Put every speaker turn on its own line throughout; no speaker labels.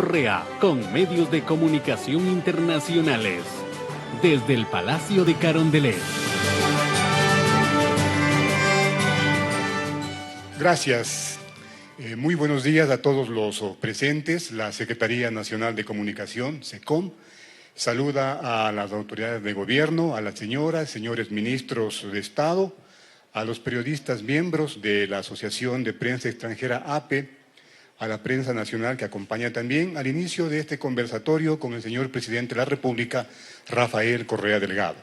Correa con medios de comunicación internacionales. Desde el Palacio de Carondelet.
Gracias. Muy buenos días a todos los presentes. La Secretaría Nacional de Comunicación, SECOM, saluda a las autoridades de gobierno, a las señoras, señores ministros de Estado, a los periodistas miembros de la Asociación de Prensa Extranjera APE, a la prensa nacional que acompaña también al inicio de este conversatorio con el señor Presidente de la República, Rafael Correa Delgado.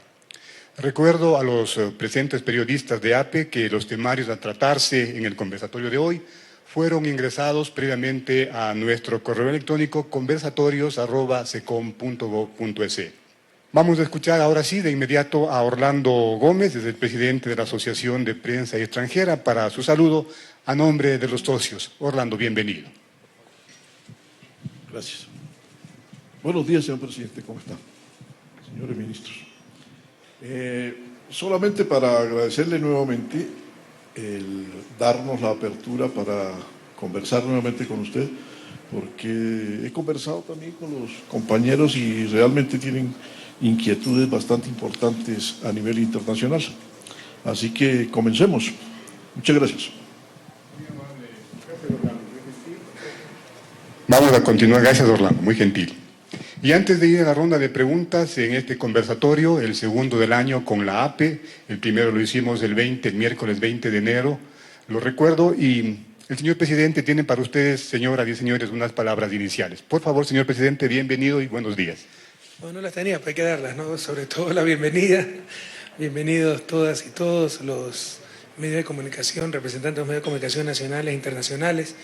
Recuerdo a los presentes periodistas de APE que los temarios a tratarse en el conversatorio de hoy fueron ingresados previamente a nuestro correo electrónico conversatorios@secom.gov.es. Vamos a escuchar ahora sí de inmediato a Orlando Gómez, desde el presidente de la Asociación de Prensa Extranjera, para su saludo a nombre de los socios. Orlando, bienvenido.
Gracias. Buenos días, señor presidente, ¿cómo está? Señores ministros. Solamente para agradecerle nuevamente el darnos la apertura para conversar nuevamente con usted, porque he conversado también con los compañeros y realmente tienen inquietudes bastante importantes a nivel internacional. Así que comencemos. Muchas gracias.
Vamos a continuar. Gracias, Orlando, muy gentil. Y antes de ir a la ronda de preguntas en este conversatorio, el segundo del año con la APE, el primero lo hicimos el miércoles 20 de enero, lo recuerdo, y el señor presidente tiene para ustedes, señoras y señores, unas palabras iniciales. Por favor, señor presidente, bienvenido y buenos días.
Bueno, no las tenía, pero hay que darlas, ¿no? Sobre todo la bienvenida. Bienvenidos todas y todos los medios de comunicación, representantes de los medios de comunicación nacionales e internacionales.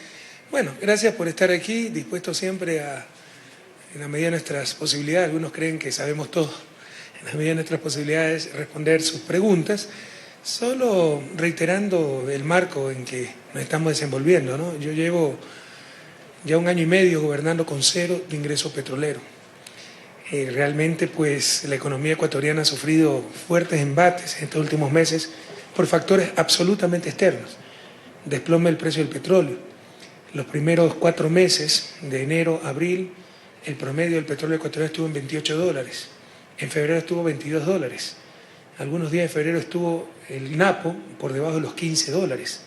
Bueno, gracias por estar aquí, dispuestos siempre a, en la medida de nuestras posibilidades, algunos creen que sabemos todo, en la medida de nuestras posibilidades responder sus preguntas, solo reiterando el marco en que nos estamos desenvolviendo, ¿no? Yo llevo ya 1 año y medio gobernando con 0 de ingreso petrolero. Realmente, pues, la economía ecuatoriana ha sufrido fuertes embates en estos últimos meses por factores absolutamente externos. Desplome del precio del petróleo. Los primeros 4 meses, de enero a abril, el promedio del petróleo ecuatoriano estuvo en $28. En febrero estuvo $22. Algunos días de febrero estuvo el NAPO por debajo de los $15.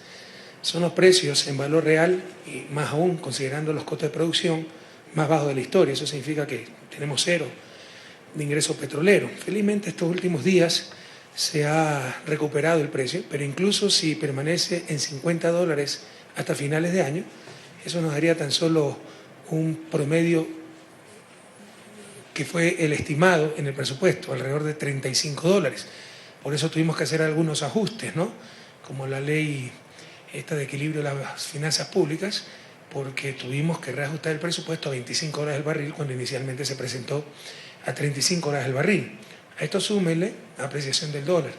Son los precios en valor real, y más aún considerando los costos de producción, más bajos de la historia. Eso significa que tenemos 0 de ingreso petrolero. Felizmente estos últimos días se ha recuperado el precio, pero incluso si permanece en $50 hasta finales de año, eso nos daría tan solo un promedio que fue el estimado en el presupuesto, alrededor de $35. Por eso tuvimos que hacer algunos ajustes, ¿no? Como la ley esta de equilibrio de las finanzas públicas, porque tuvimos que reajustar el presupuesto a $25 el barril cuando inicialmente se presentó a $35 el barril. A esto súmele apreciación del dólar,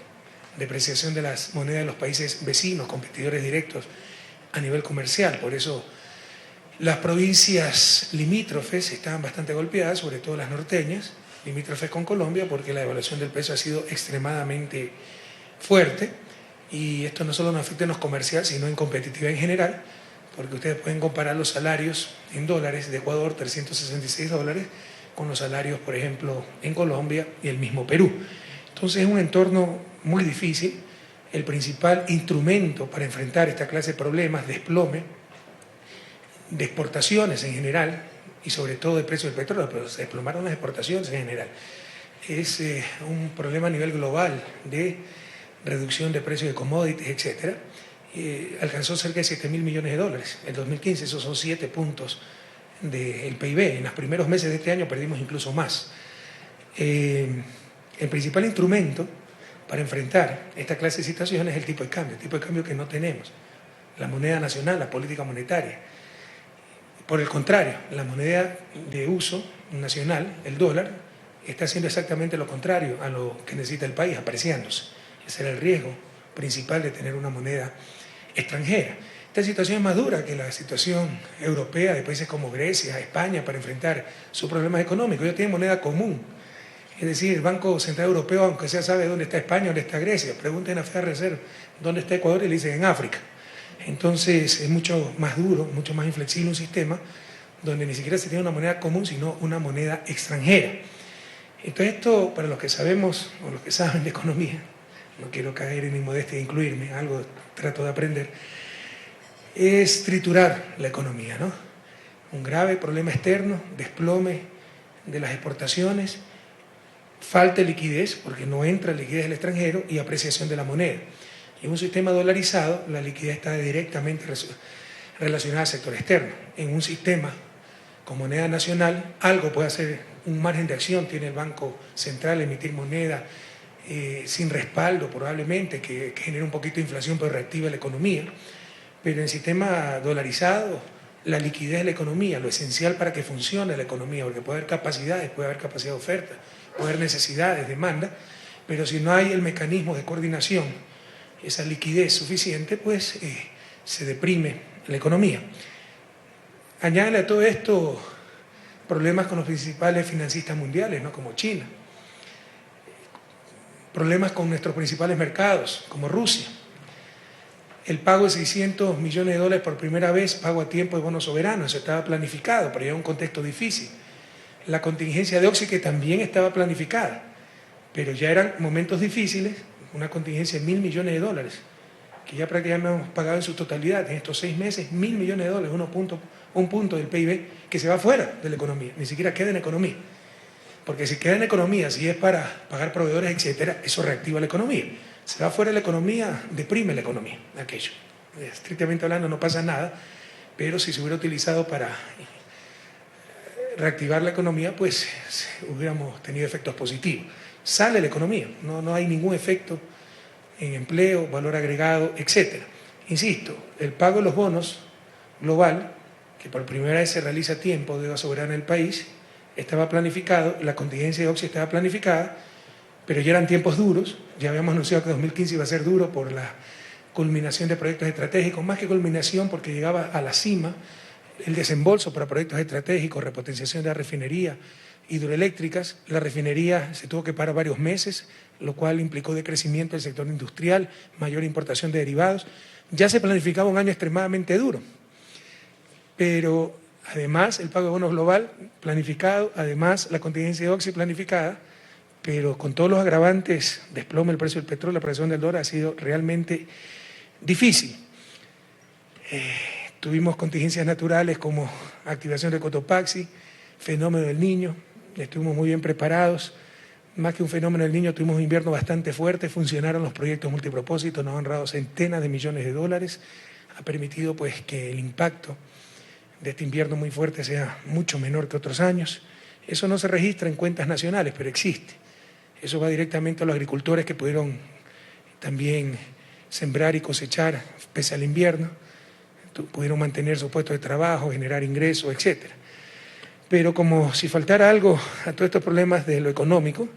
depreciación de las monedas de los países vecinos, competidores directos a nivel comercial. Por eso las provincias limítrofes estaban bastante golpeadas, sobre todo las norteñas, limítrofes con Colombia, porque la devaluación del peso ha sido extremadamente fuerte, y esto no solo nos afecta en los comerciales, sino en competitividad en general, porque ustedes pueden comparar los salarios en dólares de Ecuador, $366, con los salarios, por ejemplo, en Colombia y el mismo Perú. Entonces es un entorno muy difícil. El principal instrumento para enfrentar esta clase de problemas, desplome de exportaciones en general, y sobre todo de precio del petróleo, pero se desplomaron las exportaciones en general, es un problema a nivel global de reducción de precios de commodities, etcétera. Alcanzó cerca de $7.000 millones en 2015, esos son 7 puntos del PIB. En los primeros meses de este año perdimos incluso más. El principal instrumento para enfrentar esta clase de situaciones es el tipo de cambio que no tenemos, la moneda nacional, la política monetaria. Por el contrario, la moneda de uso nacional, el dólar, está haciendo exactamente lo contrario a lo que necesita el país, apreciándose. Ese era el riesgo principal de tener una moneda extranjera. Esta situación es más dura que la situación europea de países como Grecia, España, para enfrentar sus problemas económicos. Ellos tienen moneda común. Es decir, el Banco Central Europeo, aunque sea, sabe dónde está España, dónde está Grecia. Pregunten a Federal Reserve dónde está Ecuador y le dicen en África. Entonces es mucho más duro, mucho más inflexible un sistema donde ni siquiera se tiene una moneda común, sino una moneda extranjera. Entonces esto, para los que sabemos o los que saben de economía, no quiero caer en inmodestia e incluirme, algo trato de aprender, es triturar la economía, ¿no? Un grave problema externo, desplome de las exportaciones, falta de liquidez, porque no entra liquidez del extranjero, y apreciación de la moneda. En un sistema dolarizado, la liquidez está directamente relacionada al sector externo. En un sistema con moneda nacional, algo puede hacer, un margen de acción tiene el Banco Central, emitir moneda sin respaldo probablemente, que genera un poquito de inflación pero reactiva la economía. Pero en el sistema dolarizado, la liquidez de la economía, lo esencial para que funcione la economía, porque puede haber capacidades, puede haber capacidad de oferta, puede haber necesidades, demanda, pero si no hay el mecanismo de coordinación, esa liquidez suficiente, pues se deprime la economía. Añádele a todo esto problemas con los principales financistas mundiales, ¿no? Como China, problemas con nuestros principales mercados, como Rusia, el pago de 600 millones de dólares por primera vez, pago a tiempo de bonos soberanos, eso estaba planificado, pero ya era un contexto difícil. La contingencia de Oxy, que también estaba planificada, pero ya eran momentos difíciles, una contingencia de 1.000 millones de dólares, que ya prácticamente hemos pagado en su totalidad, en estos 6 meses, 1.000 millones de dólares, un punto del PIB que se va fuera de la economía, ni siquiera queda en economía. Porque si queda en economía, si es para pagar proveedores, etcétera, eso reactiva la economía. Se va fuera de la economía, deprime la economía, aquello. Estrictamente hablando no pasa nada, pero si se hubiera utilizado para reactivar la economía, pues hubiéramos tenido efectos positivos. Sale la economía, no hay ningún efecto en empleo, valor agregado, etcétera. Insisto, el pago de los bonos global, que por primera vez se realiza a tiempo, deuda soberana del país, estaba planificado, la contingencia de Oxy estaba planificada, pero ya eran tiempos duros, ya habíamos anunciado que 2015 iba a ser duro por la culminación de proyectos estratégicos, más que culminación porque llegaba a la cima el desembolso para proyectos estratégicos, repotenciación de la refinería, hidroeléctricas. La refinería se tuvo que parar varios meses, lo cual implicó decrecimiento del sector industrial, mayor importación de derivados. Ya se planificaba un año extremadamente duro, pero además el pago de bonos global planificado, además la contingencia de Oxy planificada, pero con todos los agravantes, desplome el precio del petróleo, la apreciación del dólar ha sido realmente difícil. Tuvimos contingencias naturales como activación de Cotopaxi, fenómeno del Niño, estuvimos muy bien preparados. Más que un fenómeno del Niño, tuvimos un invierno bastante fuerte, funcionaron los proyectos multipropósitos, nos han ahorrado centenas de millones de dólares, ha permitido pues que el impacto de este invierno muy fuerte sea mucho menor que otros años. Eso no se registra en cuentas nacionales, pero existe. Eso va directamente a los agricultores que pudieron también sembrar y cosechar pese al invierno, pudieron mantener su puesto de trabajo, generar ingresos, etcétera. Pero como si faltara algo a todos estos problemas de lo económico,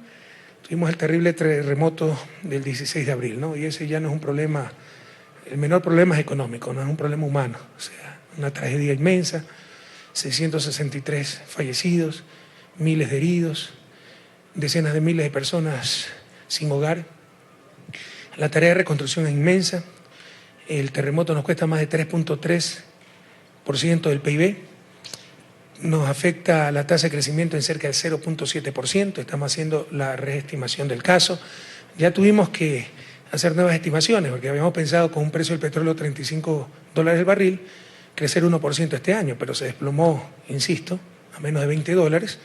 tuvimos el terrible terremoto del 16 de abril, ¿no? Y ese ya no es un problema, el menor problema es económico, no es un problema humano, o sea, una tragedia inmensa, 663 fallecidos, miles de heridos, decenas de miles de personas sin hogar. La tarea de reconstrucción es inmensa. El terremoto nos cuesta más de 3.3% del PIB. Nos afecta la tasa de crecimiento en cerca del 0.7%. Estamos haciendo la reestimación del caso. Ya tuvimos que hacer nuevas estimaciones porque habíamos pensado con un precio del petróleo de $35 el barril, crecer 1% este año, pero se desplomó, insisto, a menos de $20.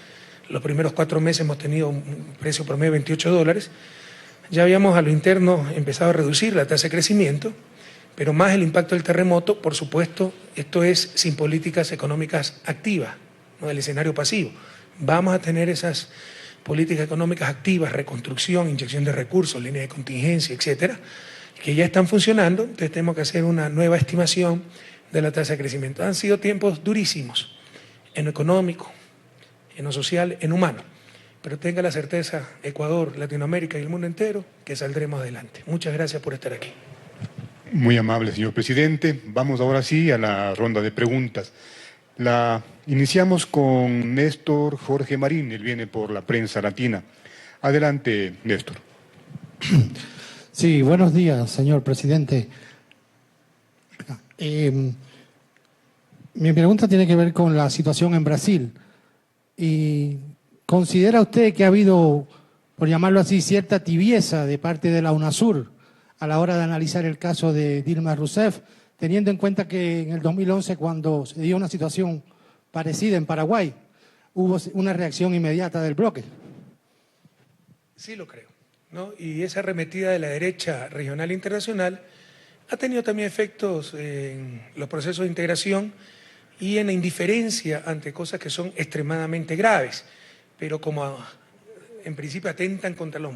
Los primeros 4 meses hemos tenido un precio promedio de $28. Ya habíamos a lo interno empezado a reducir la tasa de crecimiento, pero más el impacto del terremoto, por supuesto, esto es sin políticas económicas activas, no del escenario pasivo. Vamos a tener esas políticas económicas activas, reconstrucción, inyección de recursos, líneas de contingencia, etcétera, que ya están funcionando. Entonces tenemos que hacer una nueva estimación de la tasa de crecimiento. Han sido tiempos durísimos en lo económico, en lo social, en humano. Pero tenga la certeza, Ecuador, Latinoamérica y el mundo entero, que saldremos adelante. Muchas gracias por estar aquí.
Muy amable, señor presidente. Vamos ahora sí a la ronda de preguntas. Iniciamos con Néstor Jorge Marín, él viene por la prensa latina. Adelante, Néstor.
Sí, buenos días, señor presidente. Mi pregunta tiene que ver con la situación en Brasil. ¿Y considera usted que ha habido, por llamarlo así, cierta tibieza de parte de la UNASUR a la hora de analizar el caso de Dilma Rousseff, teniendo en cuenta que en el 2011, cuando se dio una situación parecida en Paraguay, hubo una reacción inmediata del bloque?
Sí lo creo, ¿no? Y esa arremetida de la derecha regional e internacional ha tenido también efectos en los procesos de integración y en la indiferencia ante cosas que son extremadamente graves, pero como en principio atentan contra los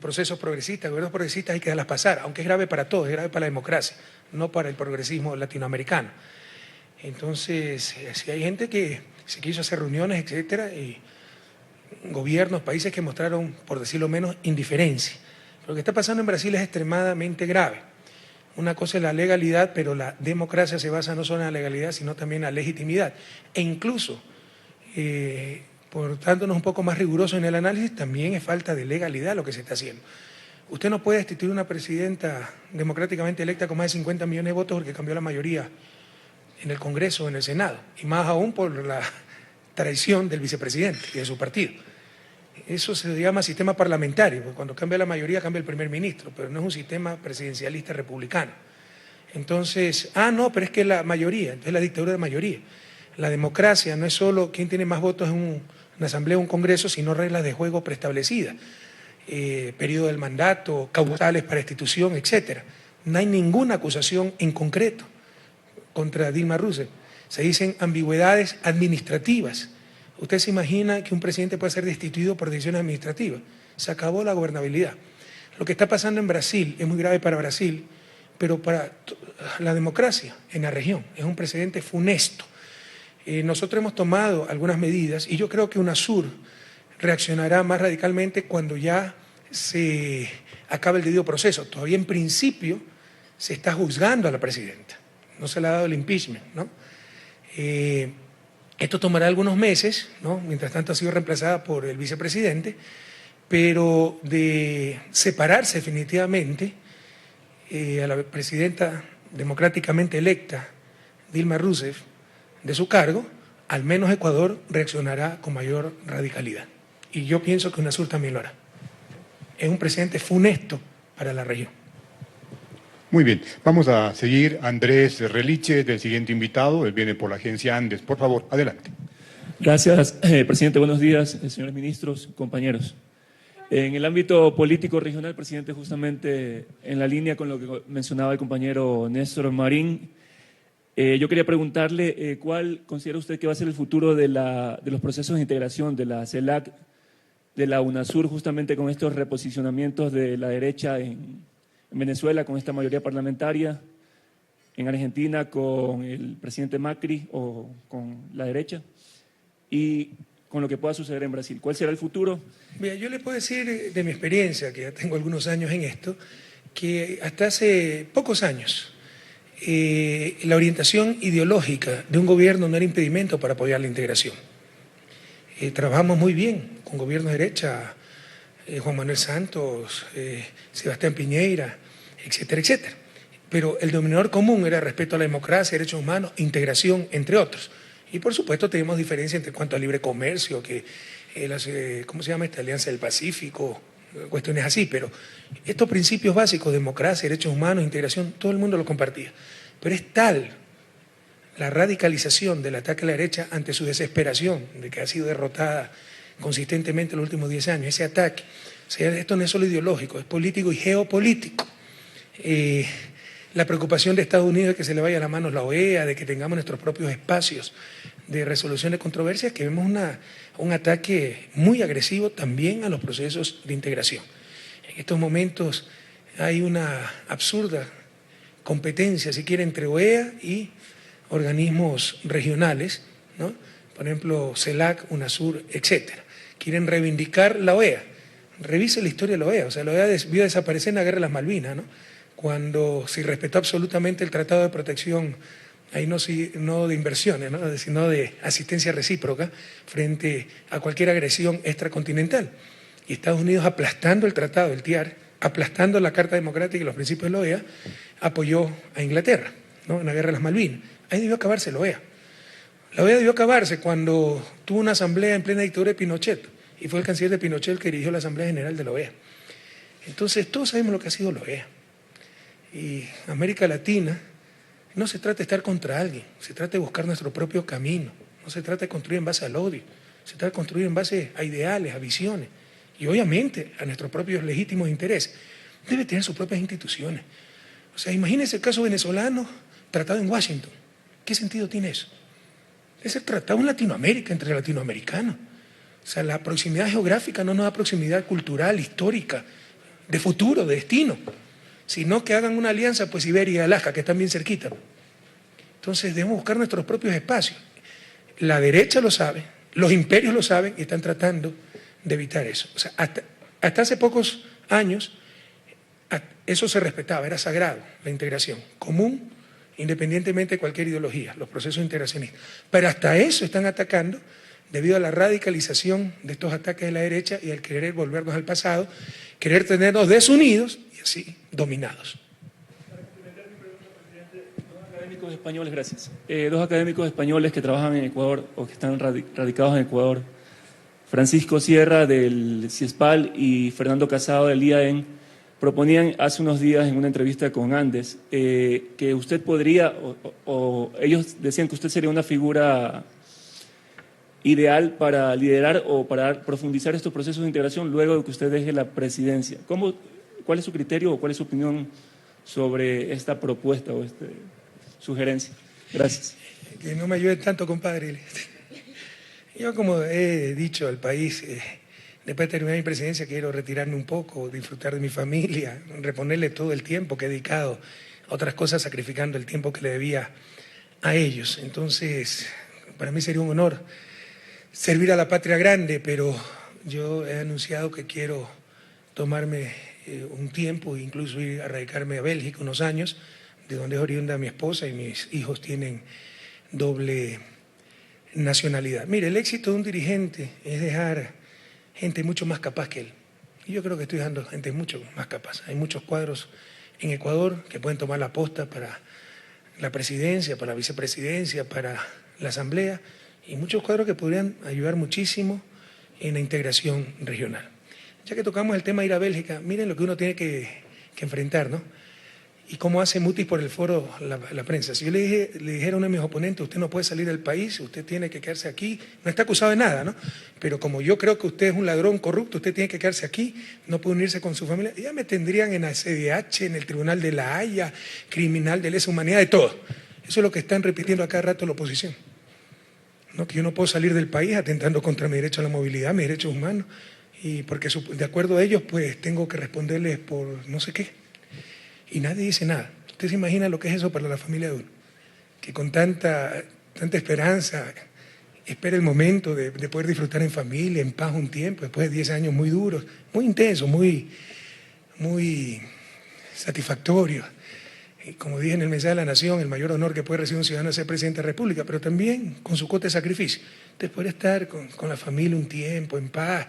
procesos progresistas, gobiernos progresistas, hay que dejarlas pasar, aunque es grave para todos, es grave para la democracia, no para el progresismo latinoamericano. Entonces, si hay gente que se quiso hacer reuniones, etcétera, y gobiernos, países que mostraron, por decirlo menos, indiferencia. Lo que está pasando en Brasil es extremadamente grave. Una cosa es la legalidad, pero la democracia se basa no solo en la legalidad, sino también en la legitimidad. E incluso, portándonos un poco más rigurosos en el análisis, también es falta de legalidad lo que se está haciendo. Usted no puede destituir una presidenta democráticamente electa con más de 50 millones de votos porque cambió la mayoría en el Congreso o en el Senado, y más aún por la traición del vicepresidente y de su partido. Eso se llama sistema parlamentario, porque cuando cambia la mayoría cambia el primer ministro, pero no es un sistema presidencialista republicano. Entonces, no, pero es que la mayoría, entonces la dictadura de mayoría. La democracia no es solo quién tiene más votos en una asamblea o un congreso, sino reglas de juego preestablecidas, periodo del mandato, causales para destitución, etcétera. No hay ninguna acusación en concreto contra Dilma Rousseff. Se dicen ambigüedades administrativas. ¿Usted se imagina que un presidente puede ser destituido por decisiones administrativas? Se acabó la gobernabilidad. Lo que está pasando en Brasil es muy grave para Brasil, pero para la democracia en la región es un precedente funesto. Nosotros hemos tomado algunas medidas y yo creo que UNASUR reaccionará más radicalmente cuando ya se acabe el debido proceso. Todavía en principio se está juzgando a la presidenta, no se le ha dado el impeachment, ¿no? Esto tomará algunos meses, ¿no? Mientras tanto ha sido reemplazada por el vicepresidente, pero de separarse definitivamente a la presidenta democráticamente electa, Dilma Rousseff, de su cargo, al menos Ecuador reaccionará con mayor radicalidad. Y yo pienso que UNASUR también lo hará. Es un precedente funesto para la región.
Muy bien, vamos a seguir. Andrés Reliche, del siguiente invitado, él viene por la agencia Andes. Por favor, adelante.
Gracias, presidente. Buenos días, señores ministros, compañeros. En el ámbito político regional, presidente, justamente en la línea con lo que mencionaba el compañero Néstor Marín, yo quería preguntarle cuál considera usted que va a ser el futuro de los procesos de integración de la CELAC, de la UNASUR, justamente con estos reposicionamientos de la derecha en Venezuela con esta mayoría parlamentaria, en Argentina con el presidente Macri o con la derecha, y con lo que pueda suceder en Brasil. ¿Cuál será el futuro?
Mira, yo le puedo decir de mi experiencia, que ya tengo algunos años en esto, que hasta hace pocos años la orientación ideológica de un gobierno no era impedimento para apoyar la integración. Trabajamos muy bien con gobiernos de derecha, Juan Manuel Santos, Sebastián Piñera, etcétera, etcétera. Pero el denominador común era respeto a la democracia, derechos humanos, integración, entre otros. Y por supuesto tenemos diferencias entre cuanto a libre comercio, que ¿cómo se llama esta? Alianza del Pacífico, cuestiones así, pero estos principios básicos, democracia, derechos humanos, integración, todo el mundo lo compartía. Pero es tal la radicalización del ataque a la derecha ante su desesperación de que ha sido derrotada consistentemente en los últimos 10 años, ese ataque. O sea, esto no es solo ideológico, es político y geopolítico. La preocupación de Estados Unidos de que se le vaya a la mano la OEA, de que tengamos nuestros propios espacios de resolución de controversias, que vemos un ataque muy agresivo también a los procesos de integración. En estos momentos hay una absurda competencia, si quiere, entre OEA y organismos regionales, ¿no? Por ejemplo, CELAC, UNASUR, etcétera. Quieren reivindicar la OEA. Revise la historia de la OEA. O sea, la OEA vio desaparecer en la Guerra de las Malvinas, ¿no? Cuando se respetó absolutamente el Tratado de Protección, ahí no de inversiones, ¿no? Sino de asistencia recíproca frente a cualquier agresión extracontinental. Y Estados Unidos, aplastando el tratado, el TIAR, aplastando la Carta Democrática y los principios de la OEA, apoyó a Inglaterra, ¿no? En la Guerra de las Malvinas. ahí debió acabarse la OEA. La OEA debió acabarse cuando tuvo una asamblea en plena dictadura de Pinochet, y fue el canciller de Pinochet el que dirigió la Asamblea General de la OEA. Entonces, todos sabemos lo que ha sido la OEA. Y América Latina no se trata de estar contra alguien, se trata de buscar nuestro propio camino, no se trata de construir en base al odio, se trata de construir en base a ideales, a visiones, y obviamente a nuestros propios legítimos intereses. Debe tener sus propias instituciones. O sea, imagínense el caso venezolano tratado en Washington. ¿Qué sentido tiene eso? Es el tratado en Latinoamérica, entre latinoamericanos. O sea, la proximidad geográfica no nos da proximidad cultural, histórica, de futuro, de destino, sino que hagan una alianza, pues Siberia y Alaska, que están bien cerquita. Entonces debemos buscar nuestros propios espacios. La derecha lo sabe, los imperios lo saben y están tratando de evitar eso. O sea, hasta hace pocos años eso se respetaba, era sagrado, la integración, común, independientemente de cualquier ideología, los procesos integracionistas. Pero hasta eso están atacando debido a la radicalización de estos ataques de la derecha y al querer volvernos al pasado, querer tenernos desunidos y así dominados.
Para complementar mi pregunta, presidente, dos académicos españoles, gracias. Dos académicos españoles que trabajan en Ecuador o que están radicados en Ecuador, Francisco Sierra del CIESPAL y Fernando Casado del IAEN, proponían hace unos días en una entrevista con Andes que usted podría, o ellos decían que usted sería una figura ideal para liderar o para profundizar estos procesos de integración luego de que usted deje la presidencia. ¿Cuál es su criterio o cuál es su opinión sobre esta propuesta o esta sugerencia? Gracias.
Que no me ayude tanto, compadre. Yo, como he dicho al país, después de terminar mi presidencia quiero retirarme un poco, disfrutar de mi familia, reponerle todo el tiempo que he dedicado a otras cosas, sacrificando el tiempo que le debía a ellos. Entonces, para mí sería un honor servir a la patria grande, pero yo he anunciado que quiero tomarme un tiempo, incluso ir a radicarme a Bélgica unos años, de donde es oriunda mi esposa y mis hijos tienen doble nacionalidad. Mire, el éxito de un dirigente es dejar gente mucho más capaz que él. Y yo creo que estoy dejando gente mucho más capaz. Hay muchos cuadros en Ecuador que pueden tomar la posta para la presidencia, para la vicepresidencia, para la asamblea, y muchos cuadros que podrían ayudar muchísimo en la integración regional. Ya que tocamos el tema de ir a Bélgica, miren lo que uno tiene que enfrentar, ¿no? Y cómo hace Mutis por el foro la prensa. Si yo le dijera a uno de mis oponentes, usted no puede salir del país, usted tiene que quedarse aquí, no está acusado de nada, ¿no? Pero como yo creo que usted es un ladrón corrupto, usted tiene que quedarse aquí, no puede unirse con su familia, ya me tendrían en la CDH, en el Tribunal de la Haya, criminal de lesa humanidad, de todo. Eso es lo que están repitiendo a cada rato la oposición. ¿No? Que yo no puedo salir del país atentando contra mi derecho a la movilidad, mis derechos humanos, y porque de acuerdo a ellos, pues tengo que responderles por no sé qué. Y nadie dice nada. ¿Usted se imagina lo que es eso para la familia de uno? Que con tanta esperanza espera el momento de poder disfrutar en familia, en paz un tiempo, después de 10 años muy duros, muy intensos, muy satisfactorios. Y como dije en el mensaje de la Nación, el mayor honor que puede recibir un ciudadano es ser presidente de la República, pero también con su cuota de sacrificio. Entonces, poder estar con la familia un tiempo, en paz,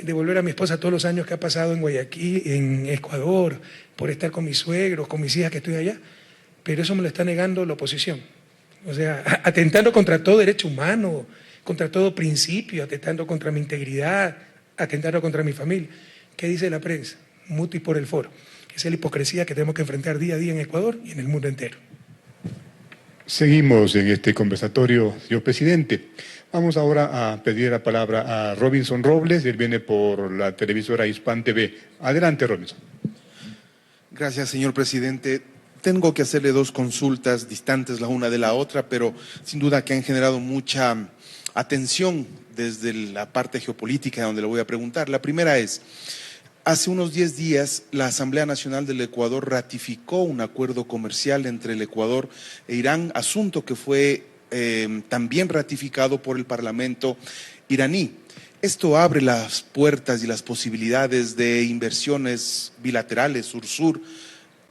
devolver a mi esposa todos los años que ha pasado en Guayaquil, en Ecuador, por estar con mis suegros, con mis hijas que estoy allá, pero eso me lo está negando la oposición. O sea, atentando contra todo derecho humano, contra todo principio, atentando contra mi integridad, atentando contra mi familia. ¿Qué dice la prensa? Mutis por el foro. Esa es la hipocresía que tenemos que enfrentar día a día en Ecuador y en el mundo entero.
Seguimos en este conversatorio, señor presidente. Vamos ahora a pedir la palabra a Robinson Robles, él viene por la televisora Hispan TV. Adelante, Robinson.
Gracias, señor presidente. Tengo que hacerle dos consultas distantes la una de la otra, pero sin duda que han generado mucha atención desde la parte geopolítica donde le voy a preguntar. La primera es, hace unos 10 días la Asamblea Nacional del Ecuador ratificó un acuerdo comercial entre el Ecuador e Irán, asunto que fue también ratificado por el Parlamento iraní. Esto abre las puertas y las posibilidades de inversiones bilaterales sur-sur,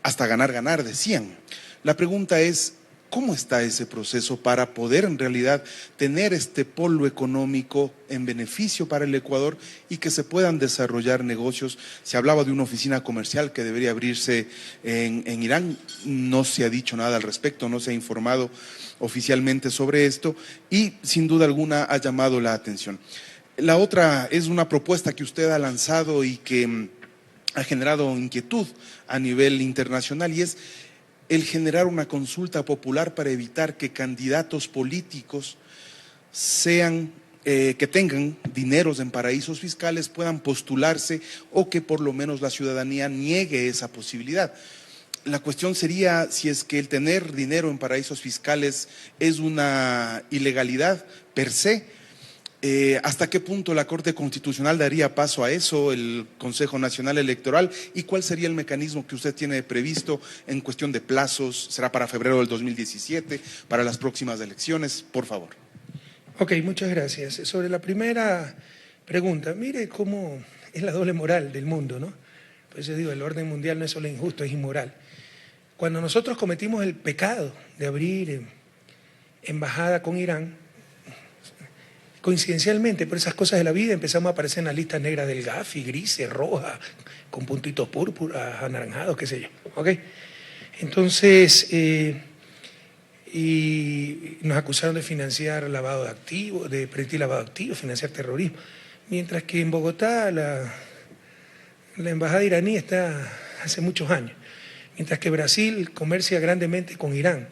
hasta ganar-ganar, decían. La pregunta es, ¿Cómo está ese proceso para poder en realidad tener este polo económico en beneficio para el Ecuador y que se puedan desarrollar negocios? Se hablaba de una oficina comercial que debería abrirse en Irán, no se ha dicho nada al respecto, no se ha informado oficialmente sobre esto y sin duda alguna ha llamado la atención. La otra es una propuesta que usted ha lanzado y que ha generado inquietud a nivel internacional y es el generar una consulta popular para evitar que candidatos políticos que tengan dineros en paraísos fiscales puedan postularse o que por lo menos la ciudadanía niegue esa posibilidad. La cuestión sería si es que el tener dinero en paraísos fiscales es una ilegalidad per se. ¿Hasta qué punto la Corte Constitucional daría paso a eso, el Consejo Nacional Electoral? ¿Y cuál sería el mecanismo que usted tiene previsto en cuestión de plazos? ¿Será para febrero del 2017, para las próximas elecciones? Por favor.
Ok, muchas gracias. Sobre la primera pregunta, mire cómo es la doble moral del mundo, ¿no? Por eso digo, el orden mundial no es solo injusto, es inmoral. Cuando nosotros cometimos el pecado de abrir embajada con Irán, coincidencialmente, por esas cosas de la vida, empezamos a aparecer en las listas negras del Gafi, grises, rojas, con puntitos púrpuras, anaranjados, qué sé yo. ¿Ok? Entonces, y nos acusaron de financiar lavado de activos, de permitir lavado de activos, financiar terrorismo. Mientras que en Bogotá la embajada iraní está hace muchos años. Mientras que Brasil comercia grandemente con Irán.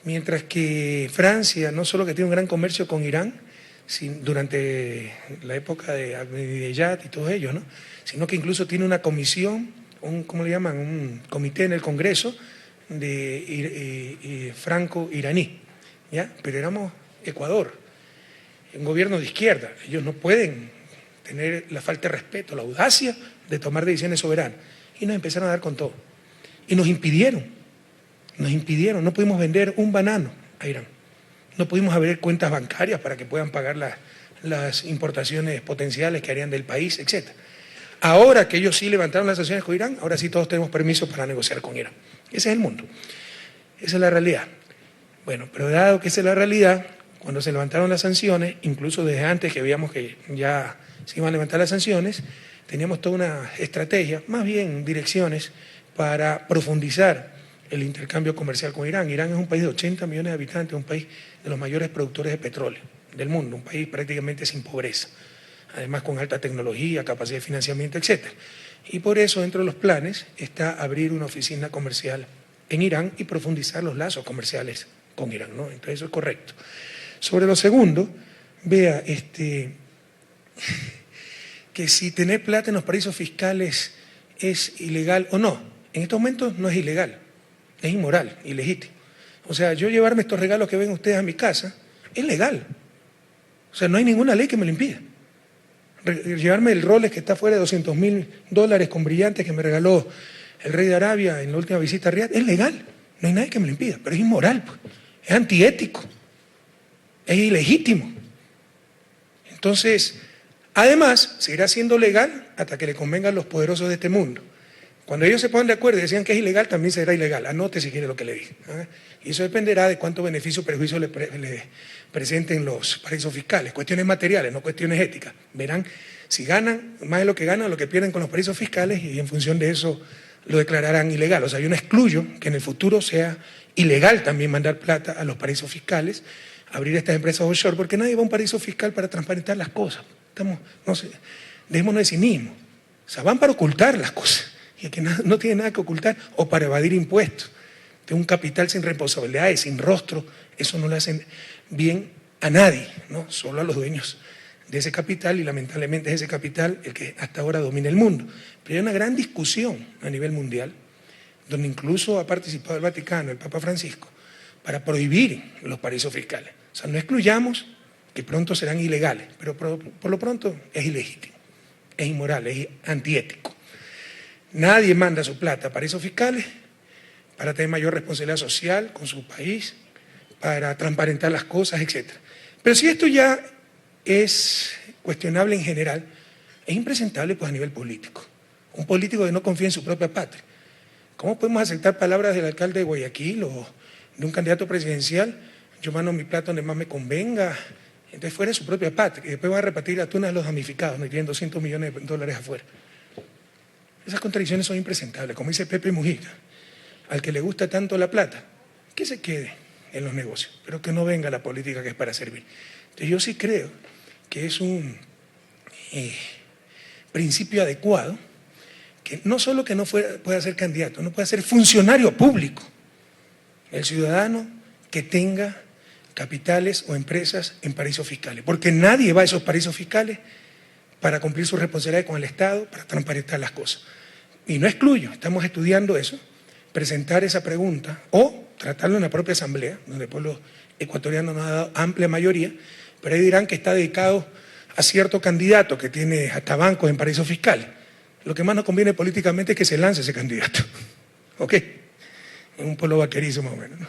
Mientras que Francia, no solo que tiene un gran comercio con Irán, durante la época de Ahmadinejad y todos ellos, ¿no? Sino que incluso tiene una comisión, ¿cómo le llaman? Un comité en el Congreso de franco-iraní, ¿ya? Pero éramos Ecuador, un gobierno de izquierda. Ellos no pueden tener la falta de respeto, la audacia de tomar decisiones soberanas. Y nos empezaron a dar con todo. Y nos impidieron, no pudimos vender un banano a Irán. No pudimos abrir cuentas bancarias para que puedan pagar las importaciones potenciales que harían del país, etc. Ahora que ellos sí levantaron las sanciones con Irán, ahora sí todos tenemos permiso para negociar con Irán. Ese es el mundo. Esa es la realidad. Bueno, pero dado que esa es la realidad, cuando se levantaron las sanciones, incluso desde antes que veíamos que ya se iban a levantar las sanciones, teníamos toda una estrategia, más bien direcciones, para profundizar el intercambio comercial con Irán. Irán es un país de 80 millones de habitantes, un país de los mayores productores de petróleo del mundo, un país prácticamente sin pobreza, además con alta tecnología, capacidad de financiamiento, etc. Y por eso dentro de los planes está abrir una oficina comercial en Irán y profundizar los lazos comerciales con Irán, ¿no? Entonces eso es correcto. Sobre lo segundo, vea que si tener plata en los paraísos fiscales es ilegal o no. En estos momentos no es ilegal. Es inmoral, ilegítimo. O sea, yo llevarme estos regalos que ven ustedes a mi casa es legal. O sea, no hay ninguna ley que me lo impida. Llevarme el Rolex que está fuera de $200.000 con brillantes que me regaló el rey de Arabia en la última visita a Riad es legal. No hay nadie que me lo impida, pero es inmoral, pues. Es antiético, es ilegítimo. Entonces, además, seguirá siendo legal hasta que le convengan a los poderosos de este mundo. Cuando ellos se ponen de acuerdo y decían que es ilegal, también será ilegal. Anote si quiere lo que le dije. Y eso dependerá de cuánto beneficio o perjuicio le presenten los paraísos fiscales. Cuestiones materiales, no cuestiones éticas. Verán si ganan más de lo que ganan, lo que pierden con los paraísos fiscales y en función de eso lo declararán ilegal. O sea, yo no excluyo que en el futuro sea ilegal también mandar plata a los paraísos fiscales, abrir estas empresas offshore, porque nadie va a un paraíso fiscal para transparentar las cosas. Dejémonos de cinismo. O sea, van para ocultar las cosas. Y el que no tiene nada que ocultar, o para evadir impuestos, de un capital sin responsabilidades, sin rostro, eso no le hacen bien a nadie, ¿no? Solo a los dueños de ese capital, y lamentablemente es ese capital el que hasta ahora domina el mundo. Pero hay una gran discusión a nivel mundial, donde incluso ha participado el Vaticano, el Papa Francisco, para prohibir los paraísos fiscales. O sea, no excluyamos que pronto serán ilegales, pero por lo pronto es ilegítimo, es inmoral, es antiético. Nadie manda su plata a paraísos fiscales para tener mayor responsabilidad social con su país, para transparentar las cosas, etc. Pero si esto ya es cuestionable en general, es impresentable pues a nivel político. Un político que no confía en su propia patria. ¿Cómo podemos aceptar palabras del alcalde de Guayaquil o de un candidato presidencial, yo mando mi plato donde más me convenga, entonces fuera de su propia patria, y después va a repartir atunas a los damnificados, no tienen 200 millones de dólares afuera. Esas contradicciones son impresentables, como dice Pepe Mujica, al que le gusta tanto la plata, que se quede en los negocios, pero que no venga la política que es para servir. Entonces yo sí creo que es un principio adecuado, que no solo que no pueda ser candidato, no pueda ser funcionario público, el ciudadano que tenga capitales o empresas en paraísos fiscales, porque nadie va a esos paraísos fiscales para cumplir sus responsabilidades con el Estado, para transparentar las cosas. Y no excluyo, estamos estudiando eso, presentar esa pregunta o tratarlo en la propia asamblea, donde el pueblo ecuatoriano nos ha dado amplia mayoría, pero ahí dirán que está dedicado a cierto candidato que tiene hasta bancos en paraísos fiscales. Lo que más nos conviene políticamente es que se lance ese candidato. ¿Ok? Es un pueblo vaquerizo más o menos, ¿no?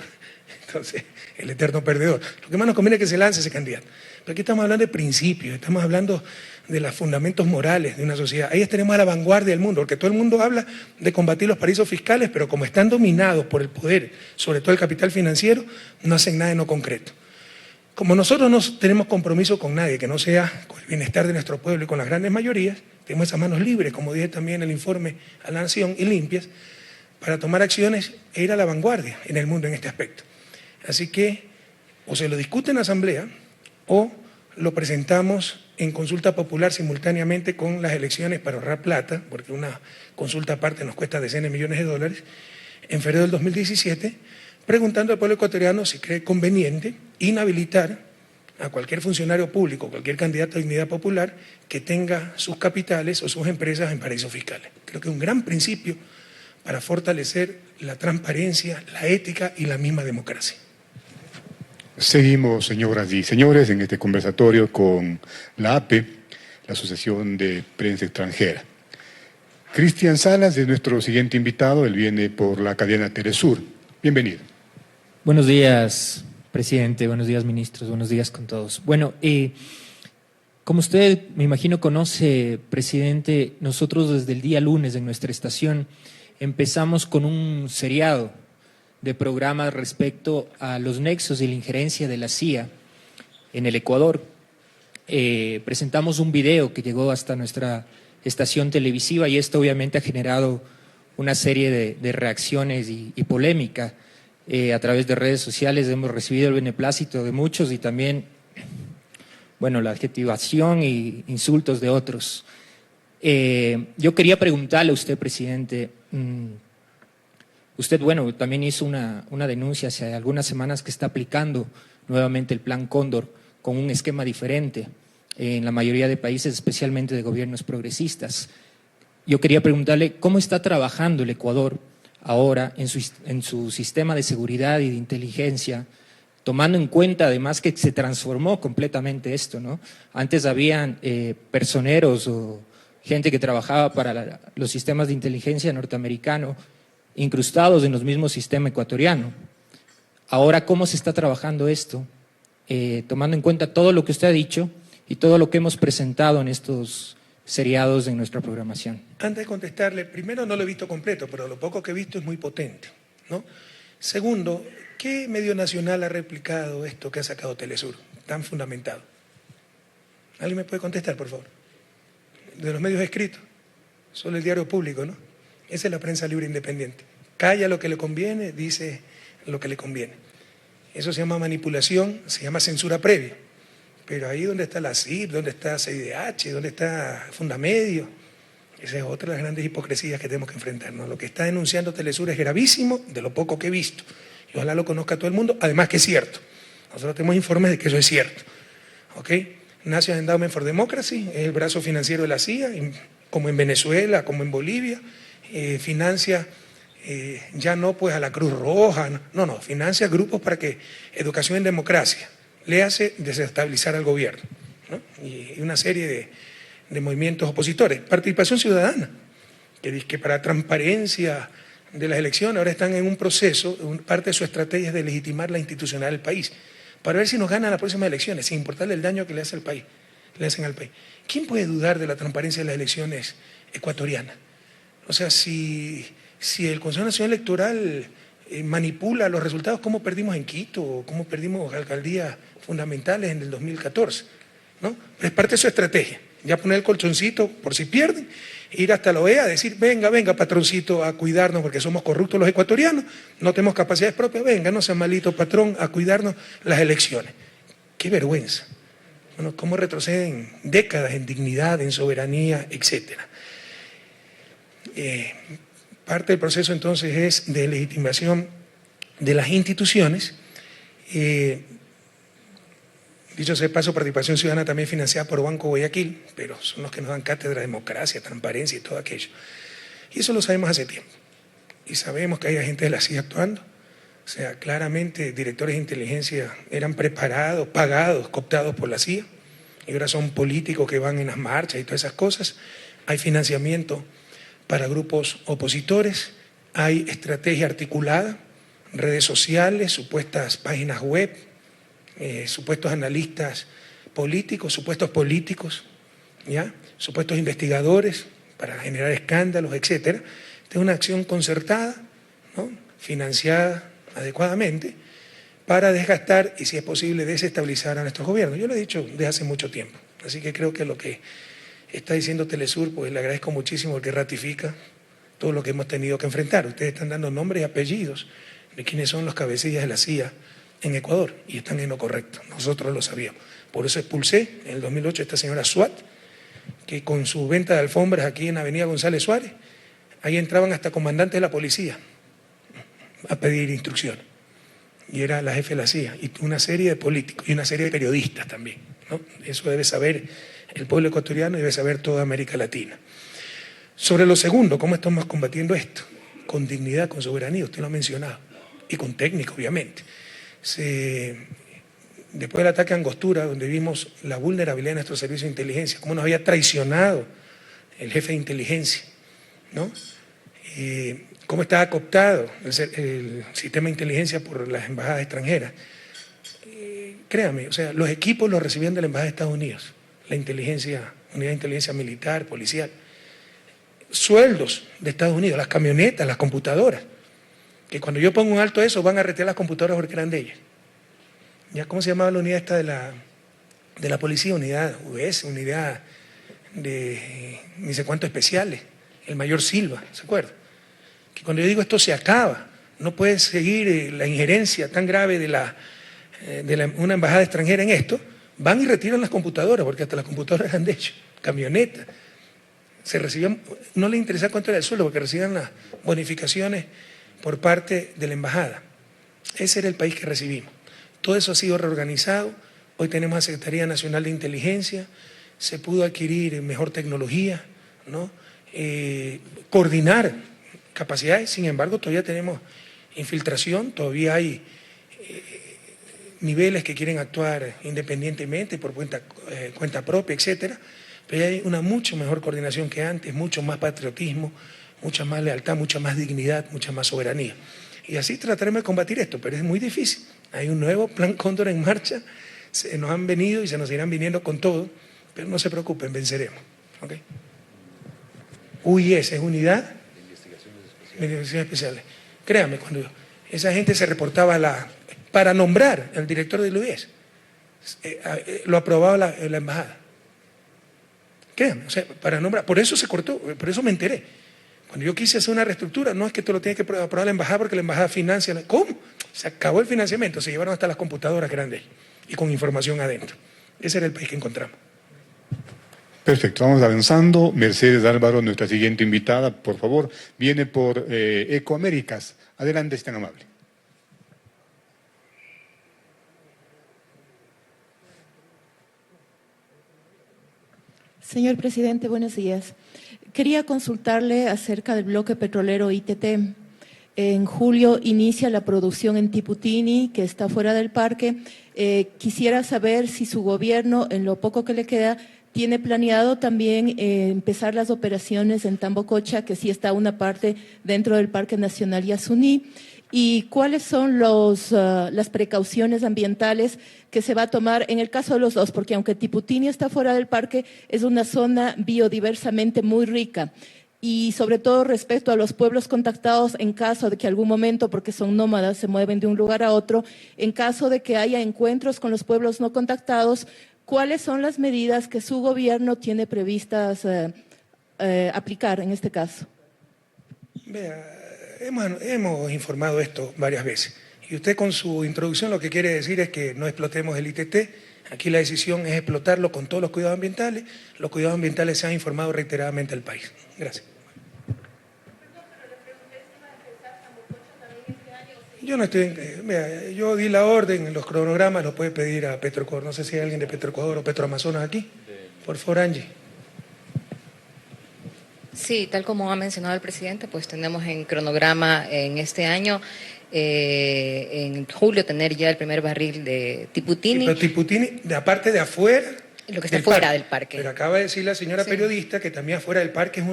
Entonces, el eterno perdedor. Lo que más nos conviene es que se lance ese candidato. Pero aquí estamos hablando de principios, estamos hablando de los fundamentos morales de una sociedad. Ahí estaremos a la vanguardia del mundo, porque todo el mundo habla de combatir los paraísos fiscales, pero como están dominados por el poder, sobre todo el capital financiero, no hacen nada en lo concreto. Como nosotros no tenemos compromiso con nadie que no sea con el bienestar de nuestro pueblo y con las grandes mayorías, tenemos esas manos libres, como dije también en el informe a la Nación, y limpias, para tomar acciones e ir a la vanguardia en el mundo en este aspecto. Así que o se lo discute en la Asamblea o lo presentamos en consulta popular simultáneamente con las elecciones para ahorrar plata, porque una consulta aparte nos cuesta decenas de millones de dólares, en febrero del 2017, preguntando al pueblo ecuatoriano si cree conveniente inhabilitar a cualquier funcionario público, cualquier candidato a dignidad popular que tenga sus capitales o sus empresas en paraísos fiscales. Creo que es un gran principio para fortalecer la transparencia, la ética y la misma democracia.
Seguimos, señoras y señores, en este conversatorio con la APE, la Asociación de Prensa Extranjera. Cristian Salas es nuestro siguiente invitado, él viene por la cadena Telesur. Bienvenido.
Buenos días, presidente, buenos días, ministros, buenos días con todos. Bueno, como usted me imagino conoce, presidente, nosotros desde el día lunes en nuestra estación empezamos con un seriado de programas respecto a los nexos y la injerencia de la CIA en el Ecuador. Presentamos un video que llegó hasta nuestra estación televisiva y esto obviamente ha generado una serie de reacciones y polémica. A través de redes sociales hemos recibido el beneplácito de muchos y también, bueno, la adjetivación y insultos de otros. Yo quería preguntarle a usted, presidente, usted, bueno, también hizo una denuncia hace algunas semanas que está aplicando nuevamente el Plan Cóndor con un esquema diferente en la mayoría de países, especialmente de gobiernos progresistas. Yo quería preguntarle cómo está trabajando el Ecuador ahora en su sistema de seguridad y de inteligencia, tomando en cuenta además que se transformó completamente esto, ¿no? Antes habían personeros o gente que trabajaba para los sistemas de inteligencia norteamericano incrustados en los mismos sistemas ecuatoriano. Ahora, ¿cómo se está trabajando esto? Tomando en cuenta todo lo que usted ha dicho y todo lo que hemos presentado en estos seriados en nuestra programación.
Antes de contestarle, primero no lo he visto completo, pero lo poco que he visto es muy potente, ¿no? Segundo, ¿qué medio nacional ha replicado esto que ha sacado Telesur, tan fundamentado? ¿Alguien me puede contestar, por favor? De los medios escritos, solo el diario público, ¿no? Esa es la prensa libre independiente. Calla lo que le conviene, dice lo que le conviene. Eso se llama manipulación, se llama censura previa. Pero ahí donde está la CIP, donde está CIDH, donde está Fundamedio, esa es otra de las grandes hipocresías que tenemos que enfrentarnos. Lo que está denunciando Telesur es gravísimo, de lo poco que he visto. Y ojalá lo conozca todo el mundo, además que es cierto. Nosotros tenemos informes de que eso es cierto. ¿Ok? National Endowment for Democracy es el brazo financiero de la CIA, como en Venezuela, como en Bolivia. Financia ya no pues a la Cruz Roja, no, financia grupos para que educación en democracia le hace desestabilizar al gobierno, ¿no? Y una serie de movimientos opositores. Participación ciudadana, que dice que para transparencia de las elecciones ahora están en un proceso, parte de su estrategia es de legitimar la institucionalidad del país, para ver si nos ganan las próximas elecciones, sin importarle el daño que le hacen al país. ¿Quién puede dudar de la transparencia de las elecciones ecuatorianas? O sea, si el Consejo Nacional Electoral manipula los resultados, como perdimos en Quito, o cómo perdimos alcaldías fundamentales en el 2014, ¿no? Es parte de su estrategia, ya poner el colchoncito por si pierden, ir hasta la OEA a decir, venga, patroncito, a cuidarnos porque somos corruptos los ecuatorianos, no tenemos capacidades propias, venga, no sea malito patrón, a cuidarnos las elecciones. ¡Qué vergüenza! Bueno, cómo retroceden décadas en dignidad, en soberanía, etcétera. Parte del proceso entonces es de legitimación de las instituciones. Dicho sea de paso, participación ciudadana también financiada por Banco Guayaquil, pero son los que nos dan cátedra de democracia, transparencia y todo aquello. Y eso lo sabemos hace tiempo. Y sabemos que hay agentes de la CIA actuando. O sea, claramente directores de inteligencia eran preparados, pagados, cooptados por la CIA. Y ahora son políticos que van en las marchas y todas esas cosas. Hay financiamiento para grupos opositores, hay estrategia articulada, redes sociales, supuestas páginas web, supuestos analistas políticos, supuestos políticos, ¿ya? Supuestos investigadores para generar escándalos, etcétera. Esta es una acción concertada, ¿no? Financiada adecuadamente para desgastar y, si es posible, desestabilizar a nuestros gobiernos. Yo lo he dicho desde hace mucho tiempo, así que creo que lo que está diciendo Telesur, pues le agradezco muchísimo porque ratifica todo lo que hemos tenido que enfrentar. Ustedes están dando nombres y apellidos de quiénes son los cabecillas de la CIA en Ecuador y están en lo correcto. Nosotros lo sabíamos. Por eso expulsé en el 2008 a esta señora Suat, que con su venta de alfombras aquí en Avenida González Suárez, ahí entraban hasta comandantes de la policía a pedir instrucciones. Y era la jefe de la CIA, y una serie de políticos y una serie de periodistas también, ¿no? Eso debe saber el pueblo ecuatoriano y debe saber toda América Latina. Sobre lo segundo, ¿cómo estamos combatiendo esto? Con dignidad, con soberanía, usted lo ha mencionado, y con técnica, obviamente. Después del ataque a Angostura, donde vimos la vulnerabilidad de nuestro servicio de inteligencia, cómo nos había traicionado el jefe de inteligencia, ¿no? Cómo estaba cooptado el sistema de inteligencia por las embajadas extranjeras. Créame, o sea, los equipos los recibían de la embajada de Estados Unidos, la inteligencia, unidad de inteligencia militar, policial, sueldos de Estados Unidos, las camionetas, las computadoras, que cuando yo pongo un alto a eso van a retirar las computadoras porque eran de ellas. ¿Ya cómo se llamaba la unidad esta de la policía? Unidad US, unidad de ni sé cuántos especiales, el mayor Silva, ¿se acuerda? Que cuando yo digo esto se acaba, no puede seguir la injerencia tan grave de una embajada extranjera en esto, van y retiran las computadoras, porque hasta las computadoras eran de ellos, camionetas. Se recibían, no les interesaba cuánto era el sueldo, porque recibían las bonificaciones por parte de la embajada. Ese era el país que recibimos. Todo eso ha sido reorganizado. Hoy tenemos la Secretaría Nacional de Inteligencia, se pudo adquirir mejor tecnología, ¿no? Coordinar capacidades. Sin embargo, todavía tenemos infiltración, todavía hay niveles que quieren actuar independientemente, por cuenta propia, etcétera, pero hay una mucho mejor coordinación que antes, mucho más patriotismo, mucha más lealtad, mucha más dignidad, mucha más soberanía. Y así trataremos de combatir esto, pero es muy difícil. Hay un nuevo plan Cóndor en marcha, se nos han venido y se nos irán viniendo con todo, pero no se preocupen, venceremos. ¿Okay? UIS es Unidad de Investigaciones Especiales. Créanme, cuando esa gente se reportaba para nombrar al director del UIS, lo aprobaba la embajada. Créanme, o sea, para nombrar, por eso se cortó, por eso me enteré. Cuando yo quise hacer una reestructura, no es que tú lo tienes que aprobar la embajada porque la embajada financia. ¿Cómo? Se acabó el financiamiento, se llevaron hasta las computadoras grandes y con información adentro. Ese era el país que encontramos.
Perfecto, vamos avanzando. Mercedes Álvaro, nuestra siguiente invitada, por favor, viene por Ecoaméricas. Adelante, es tan amable.
Señor presidente, buenos días. Quería consultarle acerca del bloque petrolero ITT. En julio inicia la producción en Tiputini, que está fuera del parque. Quisiera saber si su gobierno, en lo poco que le queda, tiene planeado también empezar las operaciones en Tambococha, que sí está una parte dentro del Parque Nacional Yasuní. ¿Y cuáles son las precauciones ambientales que se va a tomar en el caso de los dos? Porque aunque Tiputini está fuera del parque, es una zona biodiversamente muy rica. y sobre todo respecto a los pueblos contactados en caso de que algún momento, porque son nómadas, se mueven de un lugar a otro, en caso de que haya encuentros con los pueblos no contactados, ¿cuáles son las medidas que su gobierno tiene previstas aplicar en este caso?
Vea, hemos informado esto varias veces. Y usted con su introducción lo que quiere decir es que no explotemos el ITT. Aquí la decisión es explotarlo con todos los cuidados ambientales. Los cuidados ambientales se han informado reiteradamente al país. Gracias. Yo no estoy, vea, yo di la orden, los cronogramas los puede pedir a Petroecuador. No sé si hay alguien de Petroecuador o Petroamazonas aquí. Por favor, Angie.
Sí, tal como ha mencionado el presidente, pues tenemos en cronograma en este año, en julio, tener ya el primer barril de Tiputini.
Pero Tiputini, de aparte de afuera.
Lo que está fuera del parque.
Pero acaba de decir la señora periodista que también afuera del parque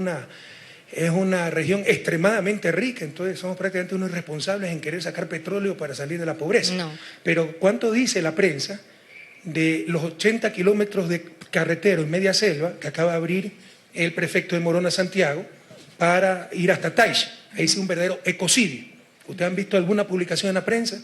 es una región extremadamente rica, entonces somos prácticamente unos irresponsables en querer sacar petróleo para salir de la pobreza.
No.
Pero ¿cuánto dice la prensa de los 80 kilómetros de carretero en media selva que acaba de abrir el prefecto de Morona, Santiago, para ir hasta Taixa? Ahí sí un verdadero ecocidio. ¿Ustedes han visto alguna publicación en la prensa?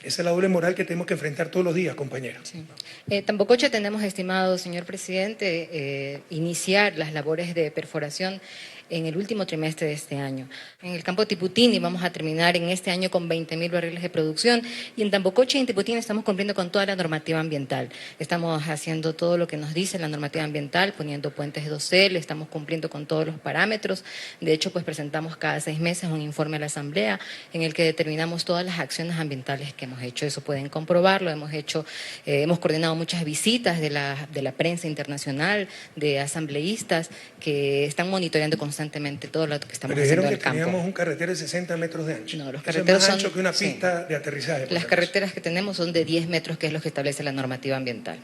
Esa es la doble moral que tenemos que enfrentar todos los días, compañeros.
Sí. Tambococha tenemos estimado, señor presidente, iniciar las labores de perforación en el último trimestre de este año. En el campo Tiputini vamos a terminar en este año con 20.000 barriles de producción y en Tambococha y en Tiputini estamos cumpliendo con toda la normativa ambiental. Estamos haciendo todo lo que nos dice la normativa ambiental, poniendo puentes de dosel, estamos cumpliendo con todos los parámetros. De hecho, pues presentamos cada 6 meses un informe a la Asamblea en el que determinamos todas las acciones ambientales que hemos hecho. Eso pueden comprobarlo. Hemos coordinado muchas visitas de la prensa internacional, de asambleístas que están monitoreando constantemente todo lo que estamos haciendo en el campo.
Pero dijeron que teníamos un carretero de 60 metros de ancho.
No, los
carreteros
carreteros
son más ancho
son,
que una pista de aterrizaje.
Las carreteras que tenemos son de 10 metros, que es lo que establece la normativa ambiental.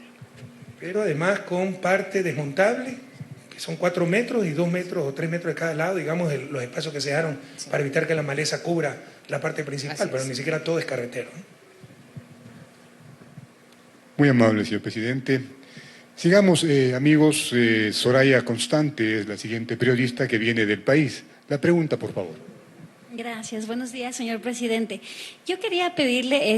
Pero además con parte desmontable, que son 4 metros y 2 metros o 3 metros de cada lado, digamos, los espacios que se dejaron para evitar que la maleza cubra la parte principal, pero ni siquiera todo es carretero.
Muy amable, señor presidente. Sigamos, amigos. Soraya Constante es la siguiente periodista que viene del país. La pregunta, por favor.
Gracias. Buenos días, señor presidente. Yo quería pedirle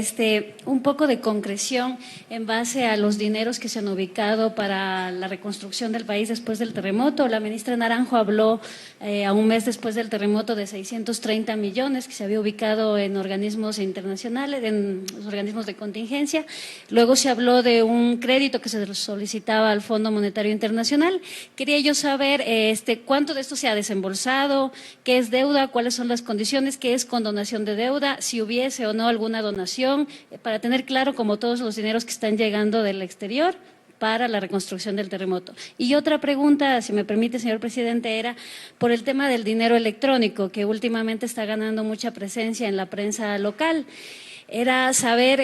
un poco de concreción en base a los dineros que se han ubicado para la reconstrucción del país después del terremoto. La ministra Naranjo habló a un mes después del terremoto de 630 millones que se había ubicado en organismos internacionales, en los organismos de contingencia. Luego se habló de un crédito que se solicitaba al Fondo Monetario Internacional. Quería yo saber cuánto de esto se ha desembolsado, qué es deuda, cuáles son las condiciones, qué es condonación de deuda, si hubiese o no alguna donación, para tener claro como todos los dineros que están llegando del exterior para la reconstrucción del terremoto. Y otra pregunta, si me permite, señor presidente, era por el tema del dinero electrónico, que últimamente está ganando mucha presencia en la prensa local. Era saber,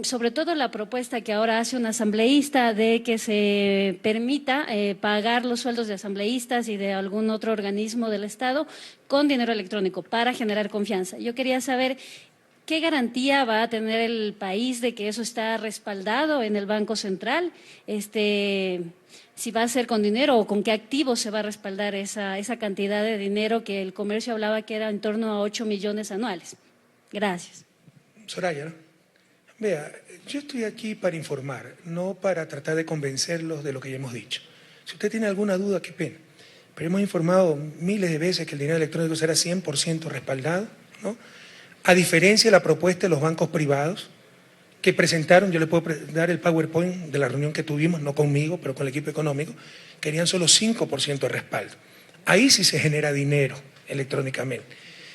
sobre todo la propuesta que ahora hace un asambleísta de que se permita pagar los sueldos de asambleístas y de algún otro organismo del Estado con dinero electrónico para generar confianza. Yo quería saber qué garantía va a tener el país de que eso está respaldado en el Banco Central, si va a ser con dinero o con qué activos se va a respaldar esa cantidad de dinero que el comercio hablaba que era en torno a 8 millones anuales. Gracias.
Soraya, ¿no? Vea, yo estoy aquí para informar, no para tratar de convencerlos de lo que ya hemos dicho. Si usted tiene alguna duda, qué pena. Pero hemos informado miles de veces que el dinero electrónico será 100% respaldado, ¿no? A diferencia de la propuesta de los bancos privados que presentaron, yo le puedo dar el PowerPoint de la reunión que tuvimos, no conmigo, pero con el equipo económico, querían solo 5% de respaldo. Ahí sí se genera dinero electrónicamente.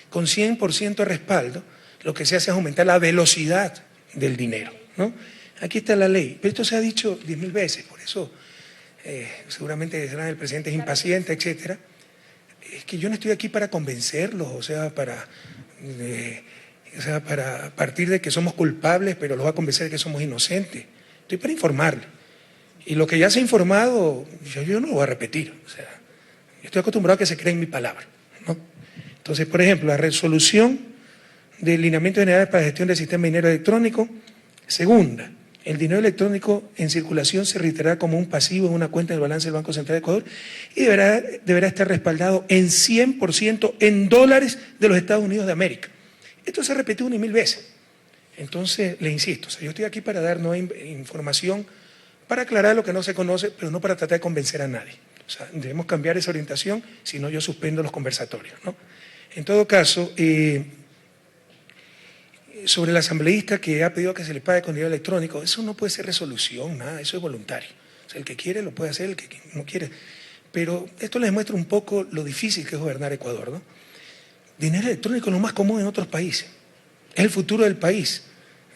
Con 100% de respaldo, lo que se hace es aumentar la velocidad del dinero, ¿no? Aquí está la ley, pero esto se ha dicho 10.000 veces, por eso seguramente será el presidente es impaciente, etcétera. Es que yo no estoy aquí para convencerlos, o sea, para partir de que somos culpables, pero los va a convencer de que somos inocentes. Estoy para informarles. Y lo que ya se ha informado, yo no lo voy a repetir. O sea, yo estoy acostumbrado a que se cree en mi palabra, ¿no? Entonces, por ejemplo, la resolución del lineamiento general para la gestión del sistema de dinero electrónico, segunda, El dinero electrónico en circulación se registrará como un pasivo en una cuenta del balance del Banco Central de Ecuador y deberá estar respaldado en 100% en dólares de los Estados Unidos de América. Esto se ha repetido 1 y 1000 veces. Entonces, le insisto, yo estoy aquí para dar nueva información, para aclarar lo que no se conoce, pero no para tratar de convencer a nadie. O sea, debemos cambiar esa orientación, si no yo suspendo los conversatorios, ¿no? En todo caso, sobre el asambleísta que ha pedido que se le pague con dinero electrónico, eso no puede ser resolución, nada, eso es voluntario. O sea, el que quiere lo puede hacer, el que no quiere. Pero esto les muestra un poco lo difícil que es gobernar Ecuador, ¿no? Dinero electrónico es lo más común en otros países. Es el futuro del país.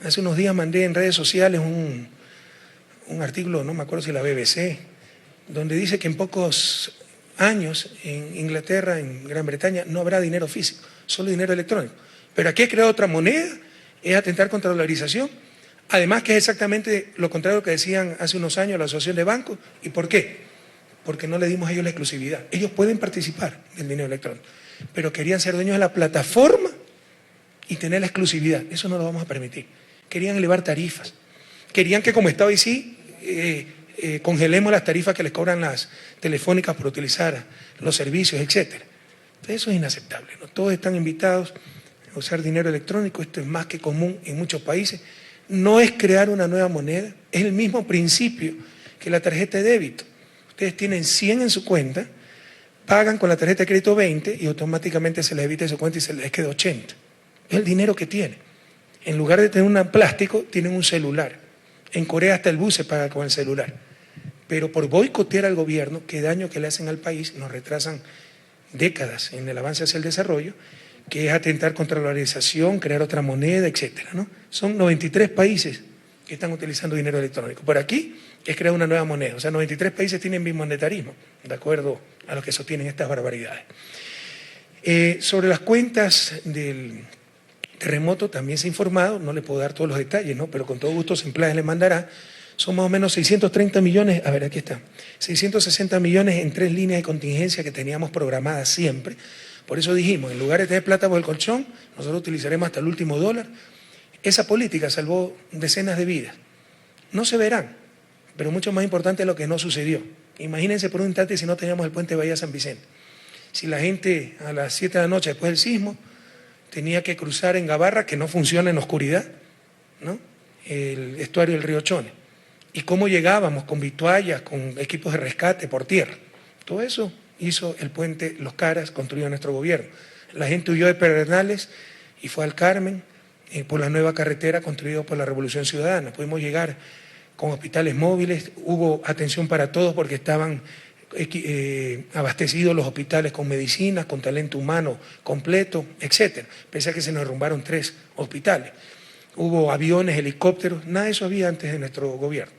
Hace unos días mandé en redes sociales un artículo, no me acuerdo si la BBC, donde dice que en pocos años en Inglaterra, en Gran Bretaña, no habrá dinero físico, solo dinero electrónico. Pero aquí es crear otra moneda, es atentar contra la dolarización, además que es exactamente lo contrario que decían hace unos años la Asociación de Bancos. ¿Y por qué? Porque no le dimos a ellos la exclusividad. Ellos pueden participar del dinero electrónico, pero querían ser dueños de la plataforma y tener la exclusividad. Eso no lo vamos a permitir. Querían elevar tarifas. Querían que como Estado y sí congelemos las tarifas que les cobran las telefónicas por utilizar los servicios, etcétera. Entonces eso es inaceptable, ¿no? Todos están invitados a usar dinero electrónico, esto es más que común en muchos países. No es crear una nueva moneda, es el mismo principio que la tarjeta de débito. Ustedes tienen 100 en su cuenta, pagan con la tarjeta de crédito 20 y automáticamente se les evita de su cuenta y se les queda 80. Es el dinero que tienen. En lugar de tener un plástico, tienen un celular. En Corea hasta el bus se paga con el celular. Pero por boicotear al gobierno, qué daño que le hacen al país, nos retrasan décadas en el avance hacia el desarrollo, que es atentar contra la dolarización, crear otra moneda, etcétera, ¿no? Son 93 países que están utilizando dinero electrónico. Por aquí es crear una nueva moneda. O sea, 93 países tienen bimonetarismo, de acuerdo a los que sostienen estas barbaridades. Sobre las cuentas del terremoto también se ha informado, no le puedo dar todos los detalles, ¿no? Pero con todo gusto Semplaes le mandará. Son más o menos 630 millones, a ver, aquí está, 660 millones en 3 líneas de contingencia que teníamos programadas siempre. Por eso dijimos, en lugar de tener plata por el colchón, nosotros utilizaremos hasta el último dólar. Esa política salvó decenas de vidas. No se verán, pero mucho más importante es lo que no sucedió. Imagínense por un instante si no teníamos el puente Bahía San Vicente. Si la gente a las 7 de la noche después del sismo tenía que cruzar en Gabarra, que no funciona en oscuridad, ¿no? El estuario del río Chone. Y cómo llegábamos con vituallas, con equipos de rescate por tierra. Todo eso hizo el puente Los Caras, construido en nuestro gobierno. La gente huyó de Pedernales y fue al Carmen por la nueva carretera construida por la Revolución Ciudadana. Pudimos llegar con hospitales móviles, hubo atención para todos porque estaban abastecidos los hospitales con medicinas, con talento humano completo, etcétera. Pese a que se nos derrumbaron 3 hospitales. Hubo aviones, helicópteros, nada de eso había antes de nuestro gobierno.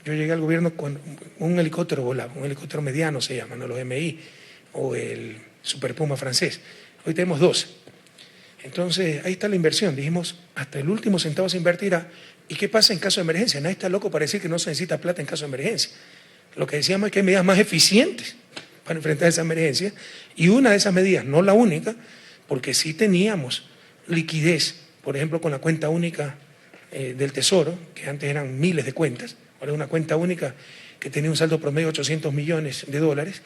Yo llegué al gobierno con un helicóptero volaba, un helicóptero mediano se llama, ¿no? Los MI o el Super Puma francés. Hoy tenemos 12. Entonces, ahí está la inversión. Dijimos, hasta el último centavo se invertirá. ¿Y qué pasa en caso de emergencia? Nadie está loco para decir que no se necesita plata en caso de emergencia. Lo que decíamos es que hay medidas más eficientes para enfrentar esa emergencia. Y una de esas medidas, no la única, porque sí teníamos liquidez, por ejemplo, con la cuenta única del Tesoro, que antes eran miles de cuentas, ahora es una cuenta única que tenía un saldo promedio de 800 millones de dólares,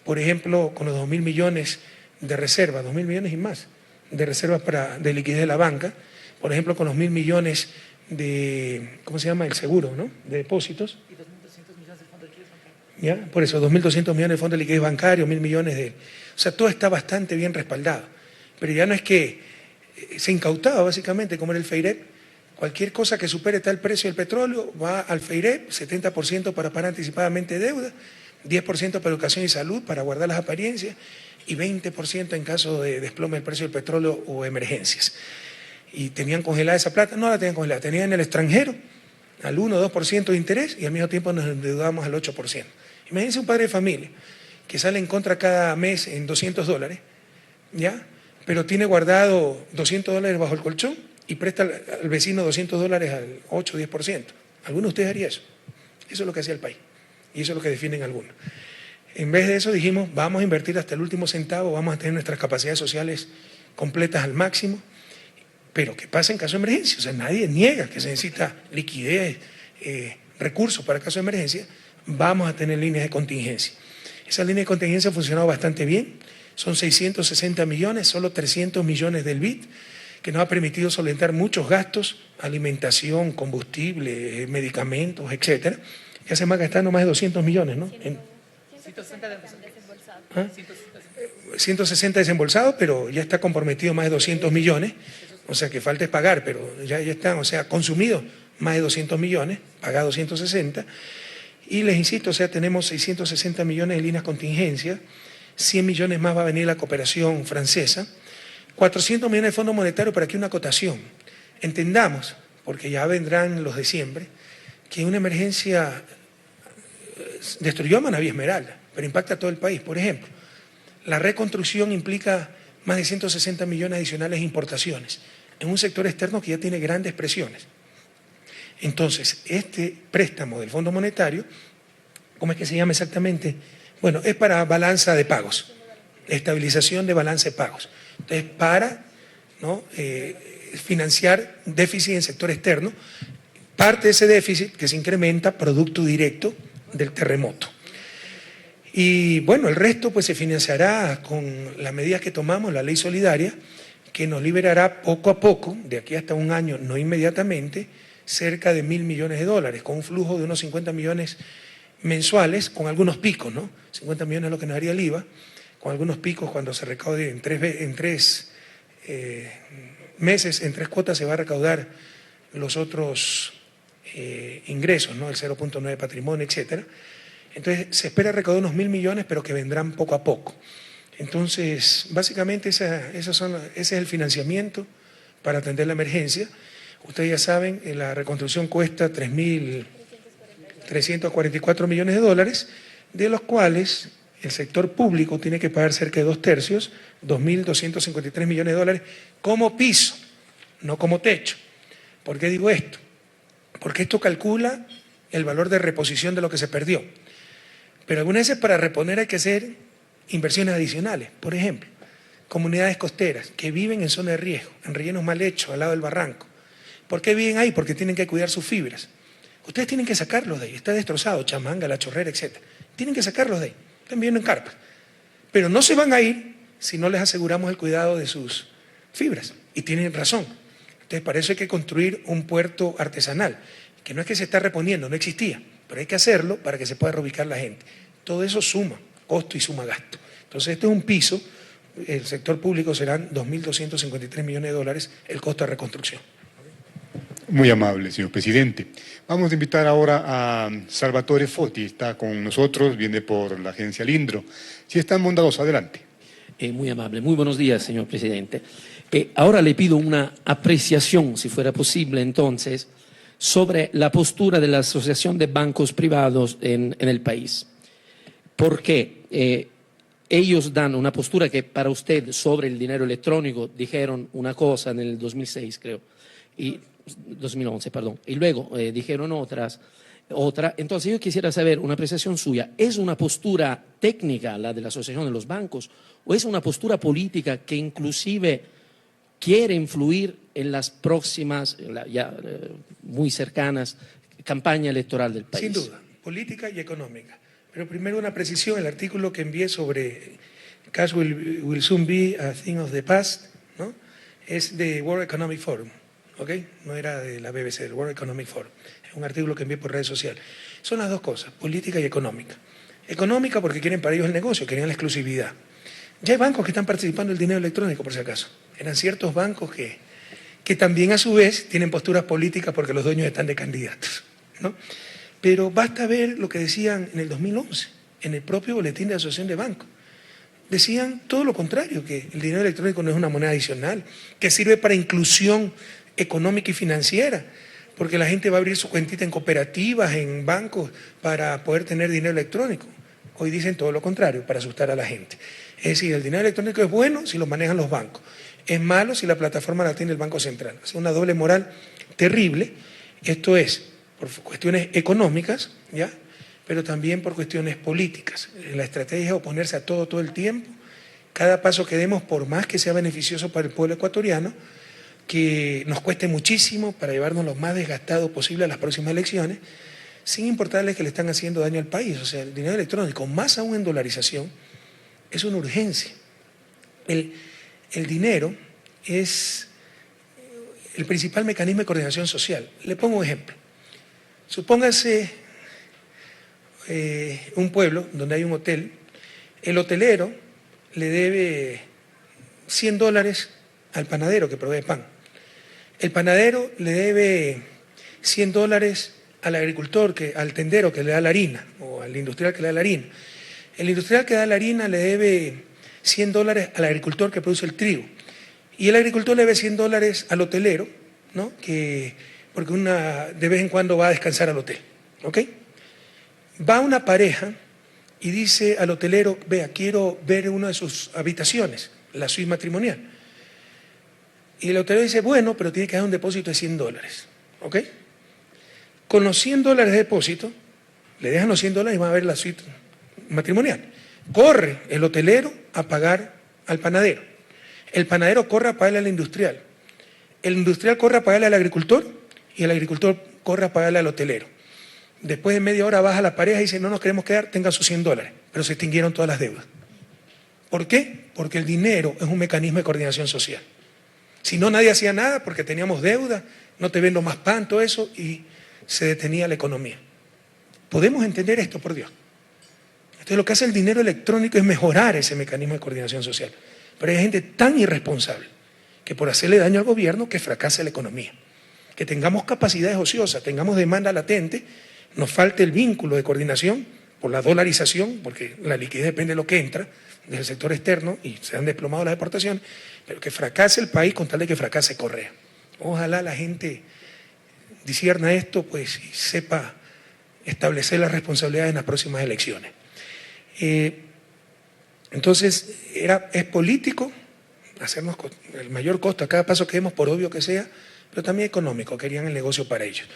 por ejemplo, con los 2.000 millones de reservas, 2.000 millones y más, de reservas de liquidez de la banca, por ejemplo, con los 1.000 millones de, ¿cómo se llama? El seguro, ¿no? De depósitos. ¿Y 2.200 millones de fondo de liquidez bancario? ¿Ya? Por eso, 2.200 millones de fondo de liquidez bancario, 1.000 millones de... O sea, todo está bastante bien respaldado. Pero ya no es que se incautaba, básicamente, como era el FEIREP. Cualquier cosa que supere tal precio del petróleo va al FEIREP, 70% para pagar anticipadamente deuda, 10% para educación y salud, para guardar las apariencias, y 20% en caso de desplome del precio del petróleo o emergencias. Y tenían congelada esa plata, no la tenían congelada, tenían en el extranjero al 1 o 2% de interés y al mismo tiempo nos endeudábamos al 8%. Imagínense un padre de familia que sale en contra cada mes en $200, ¿ya? Pero tiene guardado $200 bajo el colchón y presta al vecino $200 al 8 o 10%. ¿Alguno de ustedes haría eso? Eso es lo que hacía el país y eso es lo que defienden algunos. En vez de eso dijimos, vamos a invertir hasta el último centavo, vamos a tener nuestras capacidades sociales completas al máximo, pero ¿qué pasa en caso de emergencia? O sea, nadie niega que se necesita liquidez recursos para caso de emergencia, vamos a tener líneas de contingencia. Esa línea de contingencia ha funcionado bastante bien, son 660 millones, solo 300 millones del BID, que nos ha permitido solventar muchos gastos, alimentación, combustible, medicamentos, etcétera. Ya se me ha gastado más de 200 millones, ¿no? 160 desembolsados, pero ya está comprometido más de 200 millones, o sea que falta es pagar, pero ya están, o sea, consumidos más de 200 millones, pagados 160, y les insisto, o sea, tenemos 660 millones de líneas contingencia, 100 millones más va a venir la cooperación francesa, 400 millones de Fondo Monetario, para aquí una acotación. Entendamos, porque ya vendrán los de siempre, que una emergencia destruyó a Manabí Esmeralda, pero impacta a todo el país. Por ejemplo, la reconstrucción implica más de 160 millones adicionales de importaciones en un sector externo que ya tiene grandes presiones. Entonces, este préstamo del Fondo Monetario, ¿cómo es que se llama exactamente? Bueno, es para balanza de pagos, estabilización de balanza de pagos. Entonces, para financiar déficit en el sector externo, parte de ese déficit que se incrementa producto directo del terremoto. Y bueno, el resto pues se financiará con las medidas que tomamos, la ley solidaria, que nos liberará poco a poco, de aquí hasta un año, no inmediatamente, cerca de 1.000 millones de dólares, con un flujo de unos 50 millones mensuales, con algunos picos, ¿no? 50 millones es lo que nos daría el IVA, con algunos picos cuando se recaude en tres meses, en 3 cuotas se va a recaudar los otros ingresos, ¿no? El 0.9 de patrimonio, etcétera. Entonces, se espera recaudar unos 1.000 millones, pero que vendrán poco a poco. Entonces, básicamente ese es el financiamiento para atender la emergencia. Ustedes ya saben, la reconstrucción cuesta 3.344 millones de dólares, de los cuales el sector público tiene que pagar cerca de 2/3, 2.253 millones de dólares, como piso, no como techo. ¿Por qué digo esto? Porque esto calcula el valor de reposición de lo que se perdió. Pero algunas veces para reponer hay que hacer inversiones adicionales. Por ejemplo, comunidades costeras que viven en zona de riesgo, en rellenos mal hechos, al lado del barranco. ¿Por qué viven ahí? Porque tienen que cuidar sus fibras. Ustedes tienen que sacarlos de ahí. Está destrozado, Chamanga, La Chorrera, etc. Tienen que sacarlos de ahí. Están viviendo en carpas. Pero no se van a ir si no les aseguramos el cuidado de sus fibras. Y tienen razón. Entonces, para eso hay que construir un puerto artesanal, que no es que se está reponiendo, no existía, pero hay que hacerlo para que se pueda reubicar la gente. Todo eso suma costo y suma gasto. Entonces, este es un piso, el sector público serán 2.253 millones de dólares el costo de reconstrucción.
Muy amable, señor presidente. Vamos a invitar ahora a Salvatore Foti, está con nosotros, viene por la agencia Lindro. Si están bondadosos, adelante.
Muy amable, muy buenos días, señor presidente. Ahora le pido una apreciación, si fuera posible, entonces, sobre la postura de la Asociación de Bancos Privados en el país. Porque ellos dan una postura que para usted sobre el dinero electrónico dijeron una cosa en el 2006, creo, y 2011, perdón, y luego dijeron otra. Entonces yo quisiera saber una apreciación suya. ¿Es una postura técnica la de la Asociación de los Bancos o es una postura política que inclusive quiere influir en las próximas, ya muy cercanas, campaña electoral del país?
Sin duda, política y económica. Pero primero una precisión, el artículo que envié sobre Cash will soon be a thing of the past, ¿no? Es de World Economic Forum, ¿ok? No era de la BBC, del World Economic Forum. Es un artículo que envié por redes sociales. Son las dos cosas, política y económica. Económica porque quieren para ellos el negocio, querían la exclusividad. Ya hay bancos que están participando en el dinero electrónico, por si acaso. Eran ciertos bancos que también a su vez tienen posturas políticas porque los dueños están de candidatos, ¿no? Pero basta ver lo que decían en el 2011, en el propio boletín de la Asociación de Bancos. Decían todo lo contrario, que el dinero electrónico no es una moneda adicional, que sirve para inclusión económica y financiera, porque la gente va a abrir su cuentita en cooperativas, en bancos, para poder tener dinero electrónico. Hoy dicen todo lo contrario, para asustar a la gente. Es decir, el dinero electrónico es bueno si lo manejan los bancos, es malo si la plataforma la tiene el Banco Central. Es una doble moral terrible. Esto es por cuestiones económicas, ¿ya? Pero también por cuestiones políticas. La estrategia es oponerse a todo el tiempo. Cada paso que demos, por más que sea beneficioso para el pueblo ecuatoriano, que nos cueste muchísimo para llevarnos lo más desgastado posible a las próximas elecciones, sin importarles que le están haciendo daño al país. O sea, el dinero electrónico, más aún en dolarización, es una urgencia. El dinero es el principal mecanismo de coordinación social. Le pongo un ejemplo. Supóngase un pueblo donde hay un hotel, el hotelero le debe $100 al panadero que provee pan. El panadero le debe $100 al agricultor, al tendero que le da la harina, o al industrial que le da la harina. El industrial que da la harina le debe $100 al agricultor que produce el trigo. Y el agricultor le debe $100 al hotelero, ¿no? Porque de vez en cuando va a descansar al hotel. ¿Ok? Va una pareja y dice al hotelero, vea, quiero ver una de sus habitaciones, la suite matrimonial. Y el hotelero dice, bueno, pero tiene que dar un depósito de $100. ¿Ok? Con los $100 de depósito, le dejan los $100 y van a ver la suite matrimonial. Corre el hotelero a pagar al panadero. El panadero corre a pagarle al industrial. El industrial corre a pagarle al agricultor y el agricultor corre a pagarle al hotelero. Después de media hora baja la pareja y dice, no nos queremos quedar, tengan sus $100. Pero se extinguieron todas las deudas. ¿Por qué? Porque el dinero es un mecanismo de coordinación social. Si no, nadie hacía nada porque teníamos deuda, no te vendo más pan, todo eso, y se detenía la economía. ¿Podemos entender esto, por Dios? Entonces lo que hace el dinero electrónico es mejorar ese mecanismo de coordinación social. Pero hay gente tan irresponsable que por hacerle daño al gobierno que fracase la economía. Que tengamos capacidades ociosas, tengamos demanda latente, nos falte el vínculo de coordinación por la dolarización, porque la liquidez depende de lo que entra del sector externo y se han desplomado las exportaciones, pero que fracase el país con tal de que fracase Correa. Ojalá la gente discierna esto, pues, y sepa establecer las responsabilidades en las próximas elecciones. Entonces, es político hacernos el mayor costo a cada paso que demos, por obvio que sea, pero también económico, querían el negocio para ellos.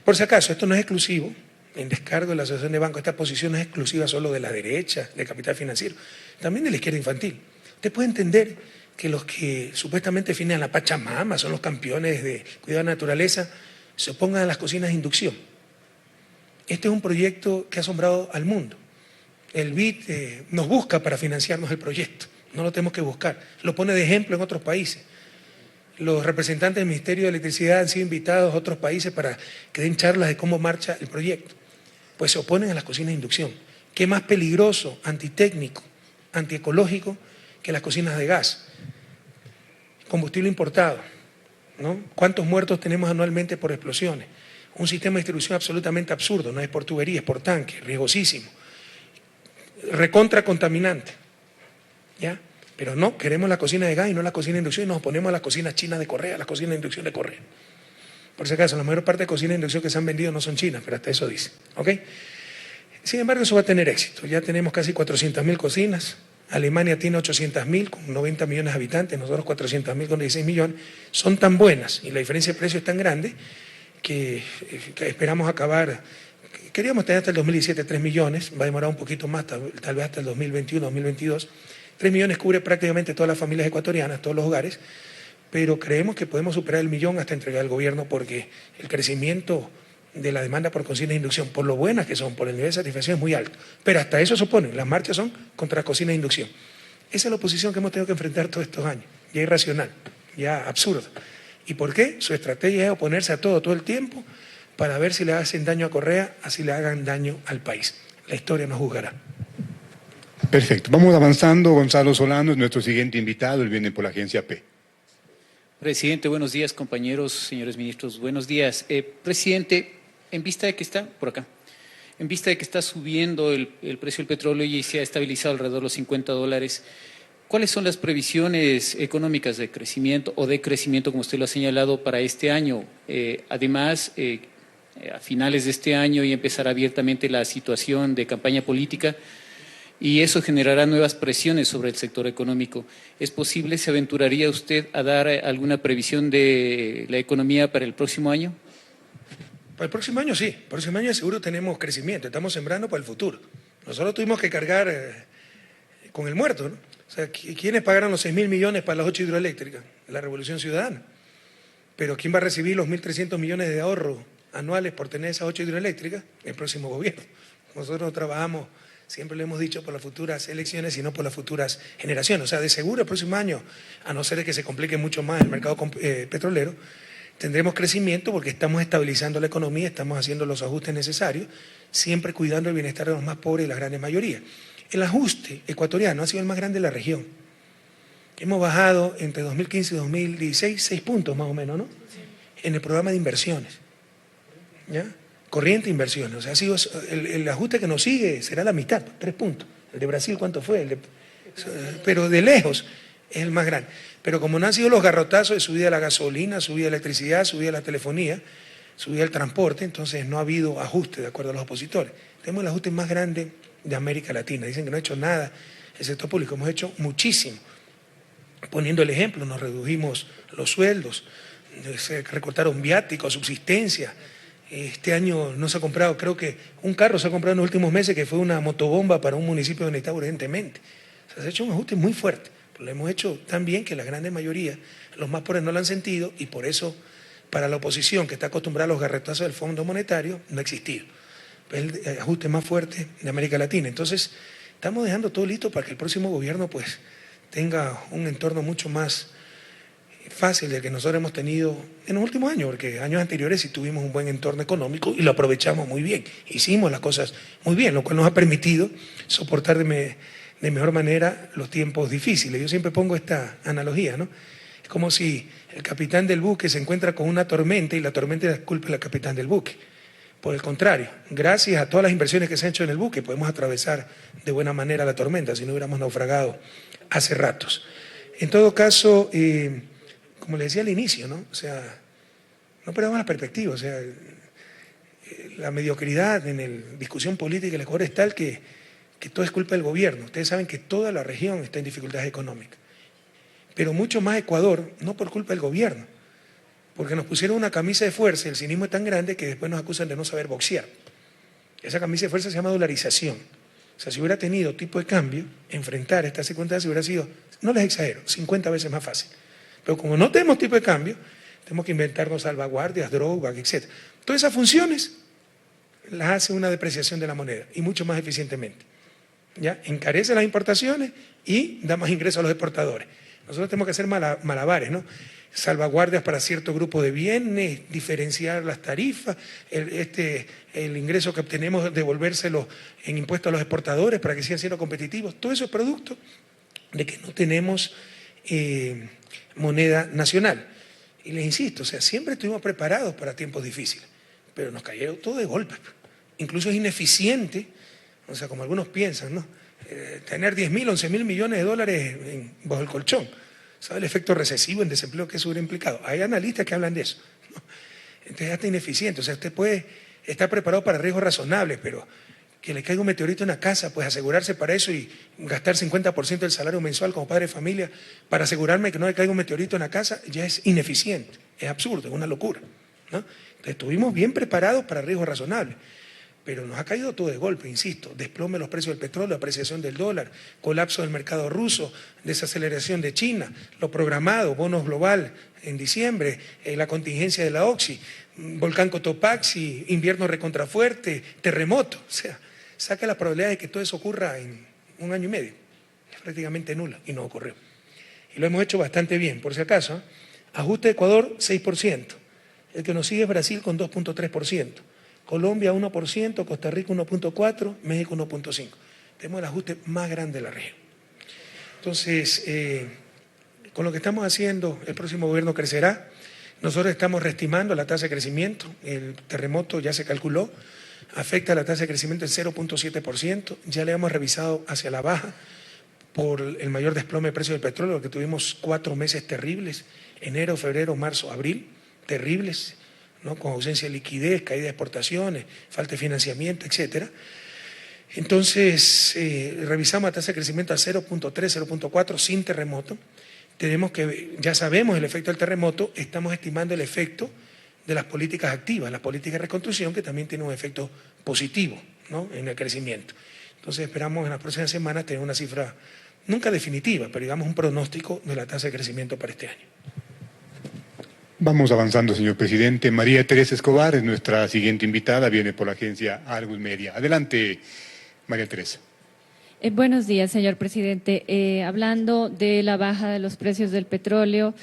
Por si acaso, esto no es exclusivo, en descargo de la Asociación de Bancos, esta posición no es exclusiva solo de la derecha, de capital financiero, también de la izquierda infantil. Usted puede entender que los que supuestamente definen la Pachamama, son los campeones de cuidado de la naturaleza, se opongan a las cocinas de inducción. Este es un proyecto que ha asombrado al mundo. El BID nos busca para financiarnos el proyecto, no lo tenemos que buscar, lo pone de ejemplo en otros países. Los representantes del Ministerio de Electricidad han sido invitados a otros países para que den charlas de cómo marcha el proyecto. Pues se oponen a las cocinas de inducción. ¿Qué más peligroso, antitécnico, antiecológico que las cocinas de gas? Combustible importado, ¿no? ¿Cuántos muertos tenemos anualmente por explosiones? Un sistema de distribución absolutamente absurdo, no es por tubería, es por tanque, riesgosísimo. Recontra contaminante, ¿ya? Pero no, queremos la cocina de gas y no la cocina de inducción y nos oponemos a las cocinas chinas de Correa, a las cocinas de inducción de Correa. Por si acaso, la mayor parte de cocinas de inducción que se han vendido no son chinas, pero hasta eso dice, ¿ok? Sin embargo, eso va a tener éxito. Ya tenemos casi 400.000 cocinas. Alemania tiene 800.000 con 90 millones de habitantes, nosotros 400.000 con 16 millones. Son tan buenas y la diferencia de precio es tan grande que esperamos acabar. Queríamos tener hasta el 2017 3 millones, va a demorar un poquito más, tal vez hasta el 2021, 2022. 3 millones cubre prácticamente todas las familias ecuatorianas, todos los hogares, pero creemos que podemos superar el 1 millón hasta entregar al gobierno porque el crecimiento de la demanda por cocinas de inducción, por lo buenas que son, por el nivel de satisfacción es muy alto. Pero hasta eso se oponen, las marchas son contra cocinas de inducción. Esa es la oposición que hemos tenido que enfrentar todos estos años, ya irracional, ya absurda. ¿Y por qué? Su estrategia es oponerse a todo el tiempo para ver si le hacen daño a Correa, así le hagan daño al país. La historia nos juzgará.
Perfecto. Vamos avanzando. Gonzalo Solano es nuestro siguiente invitado. Él viene por la agencia P.
Presidente, buenos días, compañeros, señores ministros. Buenos días. Presidente, en vista de que está, por acá, en vista de que está subiendo el precio del petróleo y se ha estabilizado alrededor de los $50, ¿cuáles son las previsiones económicas de crecimiento o decrecimiento, como usted lo ha señalado, para este año? Además, a finales de este año y empezar abiertamente la situación de campaña política y eso generará nuevas presiones sobre el sector económico. ¿Es posible, se aventuraría usted a dar alguna previsión de la economía para el próximo año?
Para el próximo año sí, el próximo año seguro tenemos crecimiento, estamos sembrando para el futuro. Nosotros tuvimos que cargar con el muerto, ¿no? O sea, ¿quiénes pagaron los 6.000 millones para las 8 hidroeléctricas? La Revolución Ciudadana. Pero ¿quién va a recibir los 1.300 millones de ahorro anuales por tener esas 8 hidroeléctricas? El próximo gobierno. Nosotros no trabajamos, siempre le hemos dicho, por las futuras elecciones, sino por las futuras generaciones. O sea, de seguro el próximo año, a no ser de que se complique mucho más el mercado petrolero, tendremos crecimiento porque estamos estabilizando la economía, estamos haciendo los ajustes necesarios, siempre cuidando el bienestar de los más pobres y la gran mayoría. El ajuste ecuatoriano ha sido el más grande de la región. Hemos bajado entre 2015 y 2016 6 puntos más o menos, ¿no? En el programa de inversiones. ¿Ya? Corriente de inversiones. O sea, ha sido el ajuste que nos sigue será la mitad, 3 puntos. El de Brasil, ¿cuánto fue? Pero de lejos es el más grande. Pero como no han sido los garrotazos de subida de la gasolina, subida de la electricidad, subida de la telefonía, subida del transporte, entonces no ha habido ajuste de acuerdo a los opositores. Tenemos el ajuste más grande de América Latina. Dicen que no ha hecho nada el sector público, hemos hecho muchísimo. Poniendo el ejemplo, nos redujimos los sueldos, se recortaron viáticos, subsistencia. Este año no se ha comprado, creo que un carro se ha comprado en los últimos meses que fue una motobomba para un municipio que necesitaba urgentemente. O sea, se ha hecho un ajuste muy fuerte. Lo hemos hecho tan bien que la gran mayoría, los más pobres no lo han sentido y por eso para la oposición que está acostumbrada a los garretazos del Fondo Monetario no ha existido. Es el ajuste más fuerte de América Latina. Entonces estamos dejando todo listo para que el próximo gobierno pues tenga un entorno mucho más fácil del que nosotros hemos tenido en los últimos años, porque años anteriores sí tuvimos un buen entorno económico y lo aprovechamos muy bien. Hicimos las cosas muy bien, lo cual nos ha permitido soportar de mejor manera los tiempos difíciles. Yo siempre pongo esta analogía, ¿no? Es como si el capitán del buque se encuentra con una tormenta y la tormenta es culpa del capitán del buque. Por el contrario, gracias a todas las inversiones que se han hecho en el buque, podemos atravesar de buena manera la tormenta, si no hubiéramos naufragado hace ratos. En todo caso, como le decía al inicio, ¿no? O sea, no perdamos la perspectiva, o sea, la mediocridad en la discusión política del Ecuador es tal que todo es culpa del gobierno. Ustedes saben que toda la región está en dificultades económicas, pero mucho más Ecuador, no por culpa del gobierno, porque nos pusieron una camisa de fuerza y el cinismo es tan grande que después nos acusan de no saber boxear. Esa camisa de fuerza se llama dolarización. O sea, si hubiera tenido tipo de cambio, enfrentar estas circunstancias hubiera sido, no les exagero, 50 veces más fácil. Pero como no tenemos tipo de cambio, tenemos que inventarnos salvaguardias, drogas, etc. Todas esas funciones las hace una depreciación de la moneda y mucho más eficientemente. ¿Ya? Encarece las importaciones y da más ingresos a los exportadores. Nosotros tenemos que hacer malabares, ¿no? Salvaguardias para cierto grupo de bienes, diferenciar las tarifas, el ingreso que obtenemos, devolvérselo en impuestos a los exportadores para que sigan siendo competitivos. Todo eso es producto de que no tenemos moneda nacional. Y les insisto, o sea, siempre estuvimos preparados para tiempos difíciles, pero nos cayó todo de golpe. Incluso es ineficiente, o sea, como algunos piensan, ¿no? Tener 10.000, 11.000 millones de dólares bajo el colchón. ¿Sabe el efecto recesivo en desempleo que eso hubiera implicado? Hay analistas que hablan de eso, ¿no? Entonces ya está ineficiente. O sea, usted puede estar preparado para riesgos razonables, pero que le caiga un meteorito en la casa, pues asegurarse para eso y gastar 50% del salario mensual como padre de familia para asegurarme que no le caiga un meteorito en la casa, ya es ineficiente, es absurdo, es una locura, ¿no? Entonces estuvimos bien preparados para riesgos razonables. Pero nos ha caído todo de golpe, insisto, desplome los precios del petróleo, apreciación del dólar, colapso del mercado ruso, desaceleración de China, lo programado, bonos global en diciembre, la contingencia de la Oxy, volcán Cotopaxi, invierno recontrafuerte, terremoto. O sea, saca la probabilidad de que todo eso ocurra en 1 año y medio. Es prácticamente nula y no ocurrió. Y lo hemos hecho bastante bien, por si acaso, ¿eh? Ajuste de Ecuador, 6%. El que nos sigue es Brasil con 2.3%. Colombia 1%, Costa Rica 1.4%, México 1.5%. Tenemos el ajuste más grande de la región. Entonces, con lo que estamos haciendo, el próximo gobierno crecerá. Nosotros estamos reestimando la tasa de crecimiento. El terremoto ya se calculó, afecta la tasa de crecimiento en 0.7%. Ya le hemos revisado hacia la baja por el mayor desplome de precios del petróleo, porque tuvimos 4 meses terribles, enero, febrero, marzo, abril, terribles, ¿no? Con ausencia de liquidez, caída de exportaciones, falta de financiamiento, etcétera. Entonces, revisamos la tasa de crecimiento a 0.3, 0.4 sin terremoto. Ya sabemos el efecto del terremoto, estamos estimando el efecto de las políticas activas, las políticas de reconstrucción, que también tienen un efecto positivo, ¿no? En el crecimiento. Entonces, esperamos en las próximas semanas tener una cifra, nunca definitiva, pero digamos un pronóstico de la tasa de crecimiento para este año.
Vamos avanzando, señor presidente. María Teresa Escobar es nuestra siguiente invitada, viene por la agencia Argus Media. Adelante, María Teresa.
Buenos días, señor presidente. Hablando de la baja de los precios del petróleo,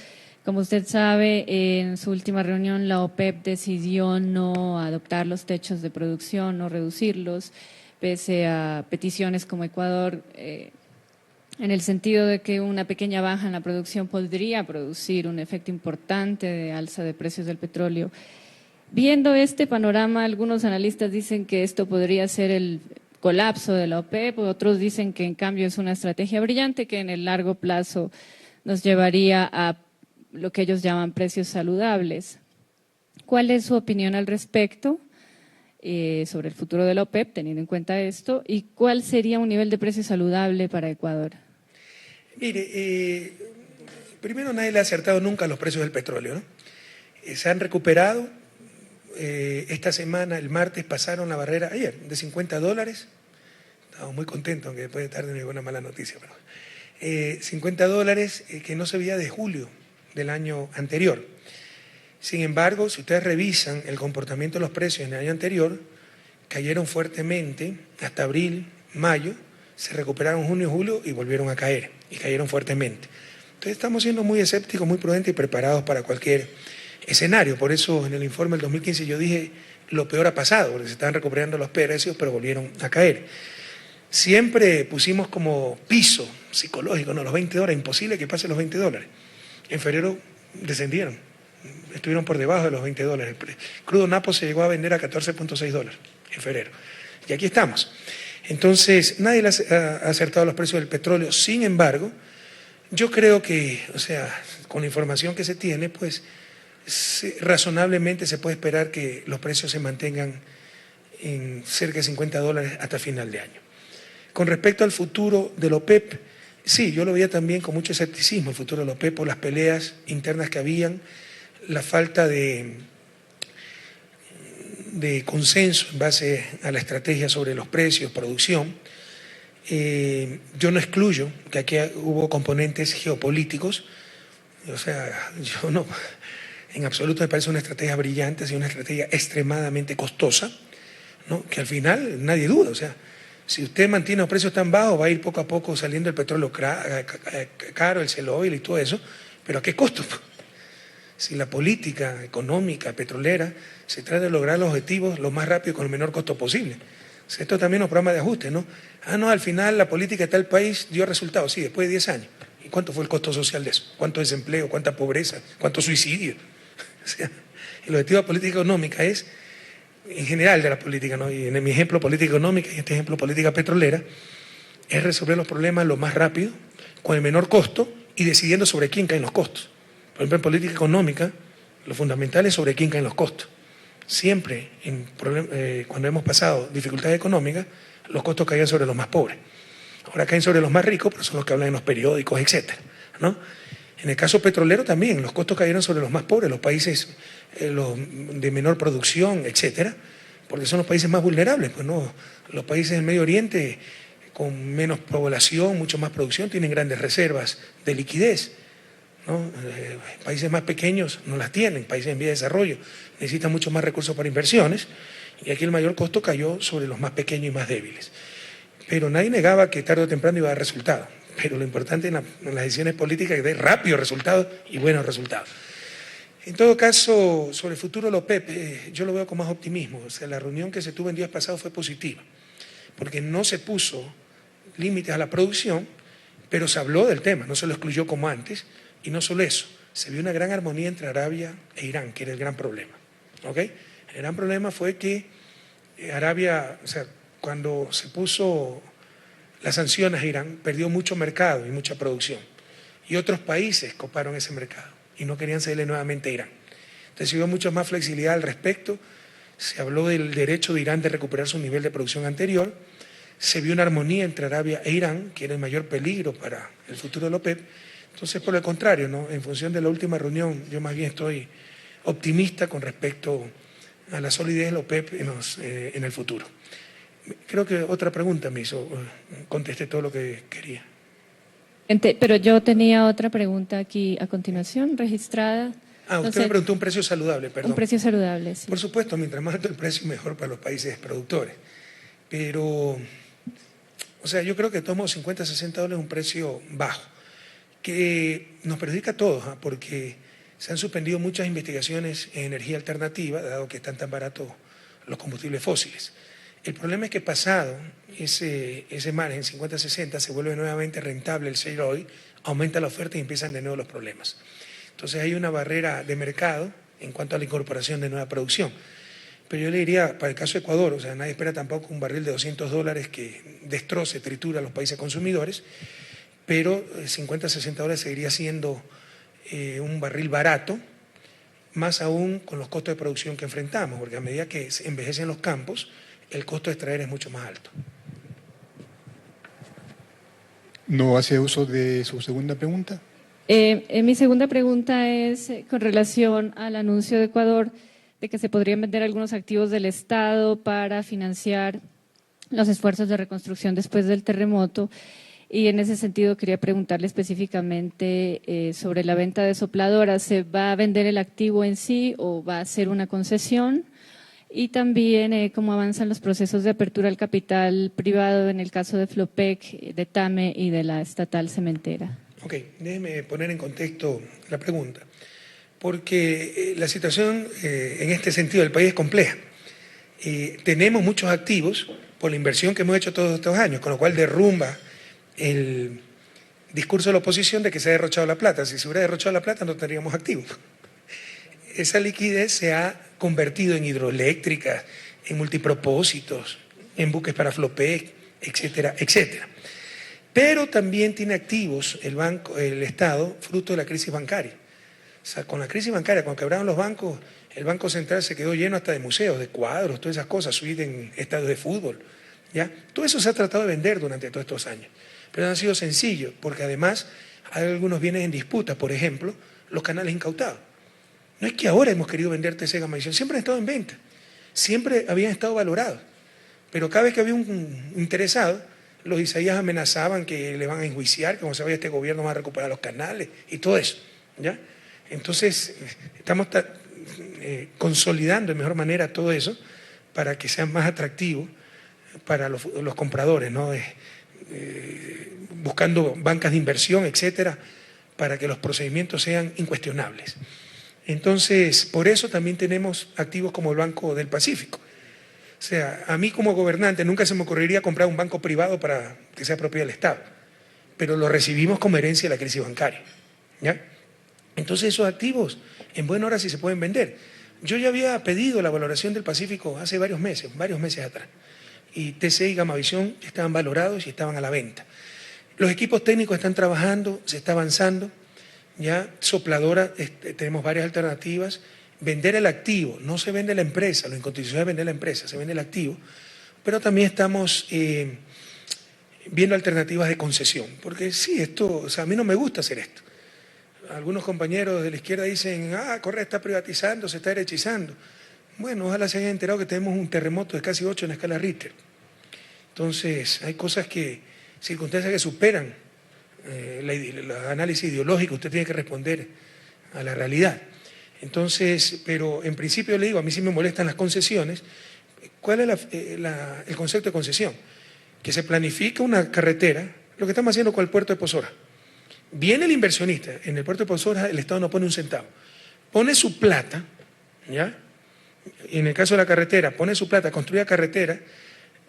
como usted sabe, en su última reunión la OPEP decidió no adoptar los techos de producción, no reducirlos, pese a peticiones como Ecuador, en el sentido de que una pequeña baja en la producción podría producir un efecto importante de alza de precios del petróleo. Viendo este panorama, algunos analistas dicen que esto podría ser el colapso de la OPEP, otros dicen que en cambio es una estrategia brillante que en el largo plazo nos llevaría a lo que ellos llaman precios saludables. ¿Cuál es su opinión al respecto sobre el futuro de la OPEP, teniendo en cuenta esto? ¿Y cuál sería un nivel de precio saludable para Ecuador?
Mire, primero nadie le ha acertado nunca los precios del petróleo, ¿no? Se han recuperado. Esta semana, el martes, pasaron la barrera, ayer, de $50. Estamos muy contentos, aunque después de tarde me llegó una mala noticia. Pero, $50 que no se veía de julio del año anterior. Sin embargo, si ustedes revisan el comportamiento de los precios en el año anterior, cayeron fuertemente hasta abril, mayo, se recuperaron junio y julio y volvieron a caer, y cayeron fuertemente. Entonces estamos siendo muy escépticos, muy prudentes y preparados para cualquier escenario. Por eso en el informe del 2015 yo dije lo peor ha pasado, porque se estaban recuperando los precios, pero volvieron a caer. Siempre pusimos como piso psicológico, no, los $20, imposible que pase los $20. En febrero descendieron, estuvieron por debajo de los $20. El crudo Napo se llegó a vender a $14.6 en febrero. Y aquí estamos. Entonces, nadie le ha acertado los precios del petróleo. Sin embargo, yo creo que, o sea, con la información que se tiene, pues razonablemente se puede esperar que los precios se mantengan en cerca de $50 hasta final de año. Con respecto al futuro de la OPEP, sí, yo lo veía también con mucho escepticismo el futuro de la OPEP por las peleas internas que habían, la falta de consenso en base a la estrategia sobre los precios, producción. Yo no excluyo que aquí hubo componentes geopolíticos, o sea, yo no, en absoluto me parece una estrategia brillante, sino una estrategia extremadamente costosa, ¿no? Que al final nadie duda, o sea, si usted mantiene los precios tan bajos, va a ir poco a poco saliendo el petróleo caro, el shale oil y todo eso, pero ¿a qué costo? Si la política económica, petrolera, se trata de lograr los objetivos lo más rápido y con el menor costo posible. O sea, esto también es un programa de ajuste, ¿no? No, al final la política de tal país dio resultados, sí, después de 10 años. ¿Y cuánto fue el costo social de eso? ¿Cuánto desempleo? ¿Cuánta pobreza? ¿Cuánto suicidio? O sea, el objetivo de la política económica es, en general de la política, ¿no? Y en mi ejemplo política económica y este ejemplo política petrolera, es resolver los problemas lo más rápido, con el menor costo y decidiendo sobre quién caen los costos. Por ejemplo, en política económica, lo fundamental es sobre quién caen los costos. Siempre, cuando hemos pasado dificultades económicas, los costos caían sobre los más pobres. Ahora caen sobre los más ricos, pero son los que hablan en los periódicos, etcétera, ¿no? En el caso petrolero también, los costos cayeron sobre los más pobres, los países los de menor producción, etcétera, porque son los países más vulnerables, pues no, los países del Medio Oriente con menos población, mucho más producción, tienen grandes reservas de liquidez, ¿no? Países más pequeños no las tienen, países en vía de desarrollo necesitan mucho más recursos para inversiones, y aquí el mayor costo cayó sobre los más pequeños y más débiles. Pero nadie negaba que tarde o temprano iba a dar resultados. Pero lo importante en las decisiones políticas es que dé rápidos resultados y buenos resultados. En todo caso, sobre el futuro de la OPEP, yo lo veo con más optimismo. O sea, la reunión que se tuvo en días pasados fue positiva, porque no se puso límites a la producción, pero se habló del tema, no se lo excluyó como antes, y no solo eso, se vio una gran armonía entre Arabia e Irán, que era el gran problema. ¿Ok? El gran problema fue que Arabia, o sea, cuando se puso las sanciones a Irán, perdió mucho mercado y mucha producción. Y otros países coparon ese mercado y no querían cederle nuevamente a Irán. Entonces hubo mucha más flexibilidad al respecto. Se habló del derecho de Irán de recuperar su nivel de producción anterior. Se vio una armonía entre Arabia e Irán, que era el mayor peligro para el futuro de la OPEP. Entonces, por el contrario, ¿no? En función de la última reunión, yo más bien estoy optimista con respecto a la solidez de la OPEP en el futuro. Creo que otra pregunta me hizo, contesté todo lo que quería.
Pero yo tenía otra pregunta aquí a continuación, registrada.
Usted me preguntó un precio saludable, perdón.
Un precio saludable, sí.
Por supuesto, mientras más alto el precio, mejor para los países productores. Pero, o sea, yo creo que tomo 50, 60 dólares un precio bajo, que nos perjudica a todos, porque se han suspendido muchas investigaciones en energía alternativa, dado que están tan baratos los combustibles fósiles. El problema es que pasado ese margen, 50, 60, se vuelve nuevamente rentable el shale oil, aumenta la oferta y empiezan de nuevo los problemas. Entonces hay una barrera de mercado en cuanto a la incorporación de nueva producción. Pero yo le diría, para el caso de Ecuador, o sea, nadie espera tampoco un barril de 200 dólares que destroce, tritura a los países consumidores, pero 50, 60 dólares seguiría siendo un barril barato, más aún con los costos de producción que enfrentamos, porque a medida que envejecen los campos, el costo de extraer es mucho más alto.
¿No hace uso de su segunda pregunta?
Mi segunda pregunta es con relación al anuncio de Ecuador de que se podrían vender algunos activos del Estado para financiar los esfuerzos de reconstrucción después del terremoto. Y en ese sentido quería preguntarle específicamente sobre la venta de sopladoras. ¿Se va a vender el activo en sí o va a ser una concesión? Y también cómo avanzan los procesos de apertura al capital privado en el caso de Flopec, de TAME y de la estatal cementera.
Ok, déjeme poner en contexto la pregunta, porque la situación en este sentido del país es compleja. Tenemos muchos activos por la inversión que hemos hecho todos estos años, con lo cual derrumba el discurso de la oposición de que se ha derrochado la plata. Si se hubiera derrochado la plata no tendríamos activos. Esa liquidez se ha convertido en hidroeléctricas, en multipropósitos, en buques para Flopec, etcétera, etcétera. Pero también tiene activos el Estado, fruto de la crisis bancaria. O sea, con la crisis bancaria, cuando quebraron los bancos, el Banco Central se quedó lleno hasta de museos, de cuadros, todas esas cosas, suites en estadios de fútbol. ¿Ya? Todo eso se ha tratado de vender durante todos estos años. Pero no ha sido sencillo, porque además hay algunos bienes en disputa, por ejemplo, los canales incautados. No es que ahora hemos querido vender TC Gamma Edición, siempre han estado en venta, siempre habían estado valorados. Pero cada vez que había un interesado, los Isaías amenazaban que le van a enjuiciar, que como se vaya este gobierno va a recuperar los canales y todo eso. ¿Ya? Entonces, estamos consolidando de mejor manera todo eso para que sea más atractivo para los compradores, ¿no? Buscando bancas de inversión, etcétera, para que los procedimientos sean incuestionables. Entonces, por eso también tenemos activos como el Banco del Pacífico. O sea, a mí como gobernante nunca se me ocurriría comprar un banco privado para que sea propiedad del Estado, pero lo recibimos como herencia de la crisis bancaria. ¿Ya? Entonces, esos activos, en buena hora sí se pueden vender. Yo ya había pedido la valoración del Pacífico hace varios meses atrás. Y TC y Gamavisión estaban valorados y estaban a la venta. Los equipos técnicos están trabajando, se está avanzando. Ya Sopladora, tenemos varias alternativas. Vender el activo, no se vende la empresa, lo inconstitucional es vender la empresa, se vende el activo. Pero también estamos viendo alternativas de concesión. Porque sí, o sea, a mí no me gusta hacer esto. Algunos compañeros de la izquierda dicen, Correa está privatizando, se está derechizando. Bueno, ojalá se hayan enterado que tenemos un terremoto de casi 8 en la escala Richter. Entonces, hay circunstancias que superan el análisis ideológico, usted tiene que responder a la realidad. Entonces, pero en principio le digo, a mí sí me molestan las concesiones. ¿Cuál es el concepto de concesión? Que se planifica una carretera, lo que estamos haciendo con el puerto de Pozora. Viene el inversionista, en el puerto de Pozora el Estado no pone un centavo, pone su plata, ¿ya? Y en el caso de la carretera, pone su plata, construye la carretera,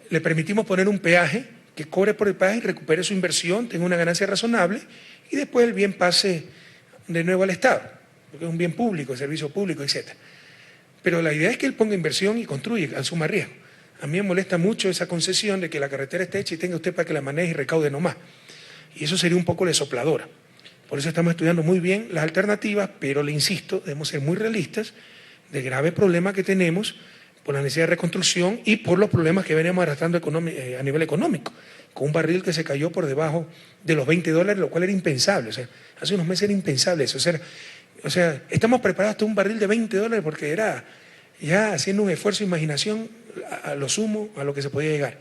le permitimos poner un peaje, que cobre por el peaje y recupere su inversión, tenga una ganancia razonable, y después el bien pase de nuevo al Estado, porque es un bien público, servicio público, etc. Pero la idea es que él ponga inversión y construye, asuma riesgo. A mí me molesta mucho esa concesión de que la carretera esté hecha y tenga usted para que la maneje y recaude nomás. Y eso sería un poco de sopladora. Por eso estamos estudiando muy bien las alternativas, pero le insisto, debemos ser muy realistas del grave problema que tenemos por la necesidad de reconstrucción y por los problemas que venimos arrastrando a nivel económico, con un barril que se cayó por debajo de los $20, lo cual era impensable. O sea, hace unos meses era impensable eso. O sea, estamos preparados hasta un barril de $20 porque era ya haciendo un esfuerzo de imaginación a lo sumo a lo que se podía llegar.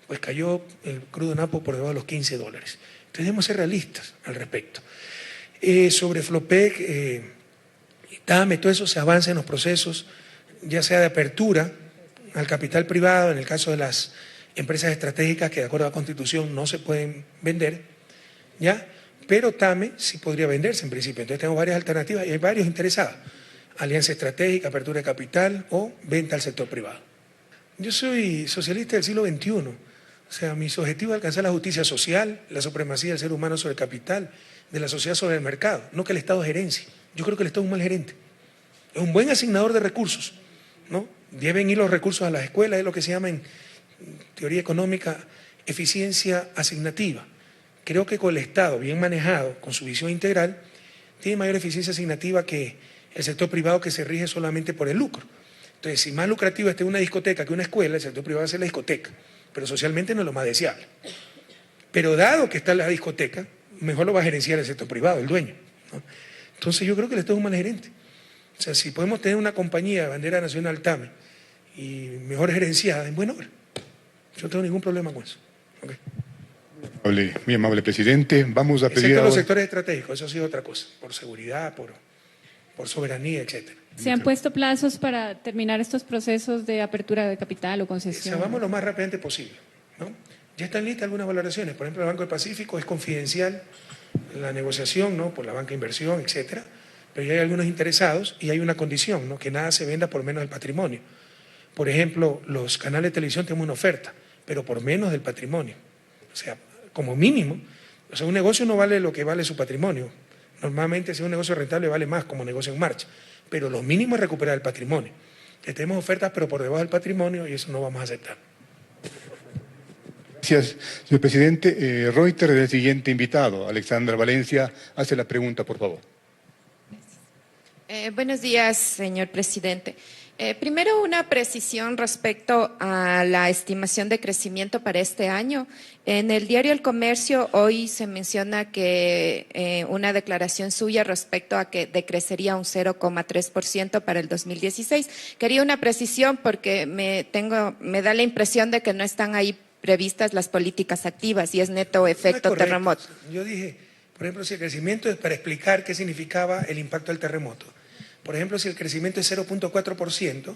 Pues cayó el crudo napo por debajo de los $15. Entonces debemos ser realistas al respecto. Sobre Flopec, TAME, todo eso se avanza en los procesos, ya sea de apertura al capital privado, en el caso de las empresas estratégicas que de acuerdo a la Constitución no se pueden vender, ¿ya? Pero TAME sí podría venderse en principio. Entonces tenemos varias alternativas y hay varios interesados. Alianza estratégica, apertura de capital o venta al sector privado. Yo soy socialista del siglo XXI. O sea, mis objetivos es alcanzar la justicia social, la supremacía del ser humano sobre el capital, de la sociedad sobre el mercado, no que el Estado gerencie. Yo creo que el Estado es un mal gerente. Es un buen asignador de recursos, ¿no? Deben ir los recursos a las escuelas, es lo que se llama en teoría económica eficiencia asignativa. Creo que con el Estado bien manejado, con su visión integral, tiene mayor eficiencia asignativa que el sector privado que se rige solamente por el lucro. Entonces, si más lucrativo esté una discoteca que una escuela, el sector privado va a ser la discoteca, pero socialmente no es lo más deseable. Pero dado que está la discoteca, mejor lo va a gerenciar el sector privado, el dueño, ¿no? Entonces yo creo que el Estado es un mal gerente. O sea, si podemos tener una compañía de bandera nacional TAME y mejor gerenciada, en buena hora. Yo no tengo ningún problema con eso. Okay.
Muy amable, presidente. Vamos a pedir
excepto
ahora...
los sectores estratégicos, eso ha sido otra cosa, por seguridad, por soberanía, etcétera.
¿Se han puesto plazos para terminar estos procesos de apertura de capital o concesión?
O sea, vamos lo más rápidamente posible, ¿no? Ya están listas algunas valoraciones. Por ejemplo, el Banco del Pacífico es confidencial la negociación, ¿no?, por la banca de inversión, etcétera. Pero ya hay algunos interesados y hay una condición, ¿no?, que nada se venda por menos del patrimonio. Por ejemplo, los canales de televisión tienen una oferta, pero por menos del patrimonio. O sea, como mínimo, o sea, un negocio no vale lo que vale su patrimonio. Normalmente, si un negocio rentable vale más como negocio en marcha, pero lo mínimo es recuperar el patrimonio. Que tenemos ofertas, pero por debajo del patrimonio, y eso no vamos a aceptar.
Gracias, señor presidente. Reuters es el siguiente invitado. Alexandra Valencia hace la pregunta, por favor.
Buenos días, señor presidente. Primero, una precisión respecto a la estimación de crecimiento para este año. En el diario El Comercio hoy se menciona que una declaración suya respecto a que decrecería un 0,3% para el 2016. Quería una precisión porque me da la impresión de que no están ahí previstas las políticas activas y es neto efecto
No es
terremoto.
Yo dije, por ejemplo, si el crecimiento es para explicar qué significaba el impacto del terremoto. Por ejemplo, si el crecimiento es 0,4%,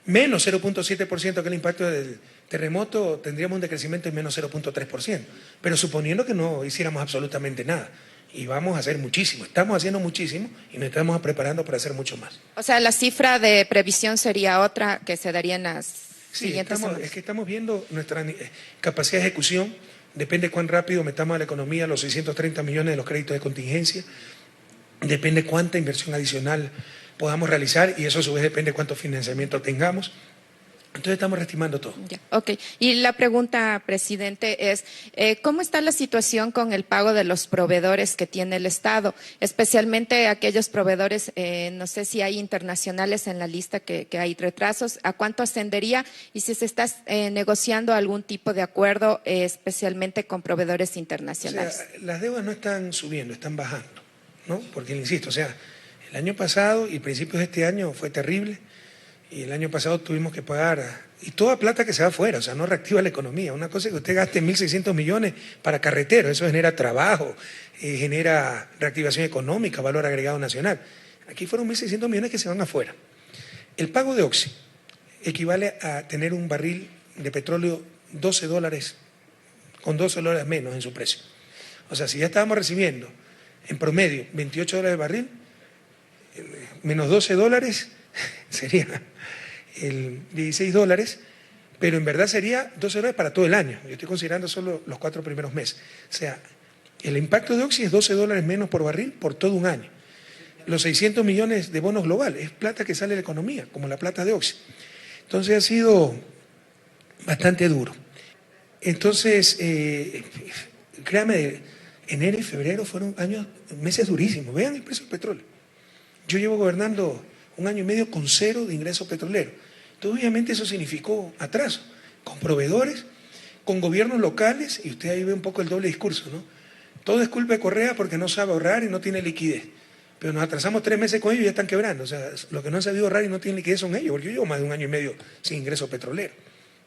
menos 0,7% que el impacto del terremoto, tendríamos un decrecimiento de menos 0,3%. Pero suponiendo que no hiciéramos absolutamente nada. Y vamos a hacer muchísimo, estamos haciendo muchísimo y nos estamos preparando para hacer mucho más.
O sea, la cifra de previsión sería otra que se daría en las siguientes semanas.
Es que estamos viendo nuestra capacidad de ejecución, depende cuán rápido metamos a la economía los 630 millones de los créditos de contingencia, depende cuánta inversión adicional podamos realizar y eso a su vez depende cuánto financiamiento tengamos. Entonces estamos reestimando todo.
Ya, ok. Y la pregunta, presidente, es ¿cómo está la situación con el pago de los proveedores que tiene el Estado? Especialmente aquellos proveedores, no sé si hay internacionales en la lista que hay retrasos, ¿a cuánto ascendería? Y si se está negociando algún tipo de acuerdo, especialmente con proveedores internacionales.
O sea, las deudas no están subiendo, están bajando, ¿no? Porque, insisto, o sea, el año pasado y principios de este año fue terrible. Y el año pasado tuvimos que pagar, y toda plata que se va afuera, o sea, no reactiva la economía. Una cosa es que usted gaste 1.600 millones para carreteros, eso genera trabajo, genera reactivación económica, valor agregado nacional. Aquí fueron 1.600 millones que se van afuera. El pago de Oxy equivale a tener un barril de petróleo $12, con $12 menos en su precio. O sea, si ya estábamos recibiendo en promedio $28 el barril, menos $12 sería el $16, pero en verdad sería $12 para todo el año. Yo estoy considerando solo los 4 primeros meses. O sea, el impacto de Oxy es $12 menos por barril por todo un año. Los 600 millones de bonos global es plata que sale de la economía, como la plata de Oxy. Entonces ha sido bastante duro. Entonces, créame, enero y febrero fueron meses durísimos. Vean el precio del petróleo. Yo llevo gobernando 1 año y medio con 0 de ingreso petrolero. Entonces, obviamente, eso significó atraso, con proveedores, con gobiernos locales, y usted ahí ve un poco el doble discurso, ¿no? Todo es culpa de Correa porque no sabe ahorrar y no tiene liquidez. Pero nos atrasamos 3 meses con ellos y ya están quebrando. O sea, los que no han sabido ahorrar y no tienen liquidez son ellos, porque yo llevo más de 1 año y medio sin ingreso petrolero.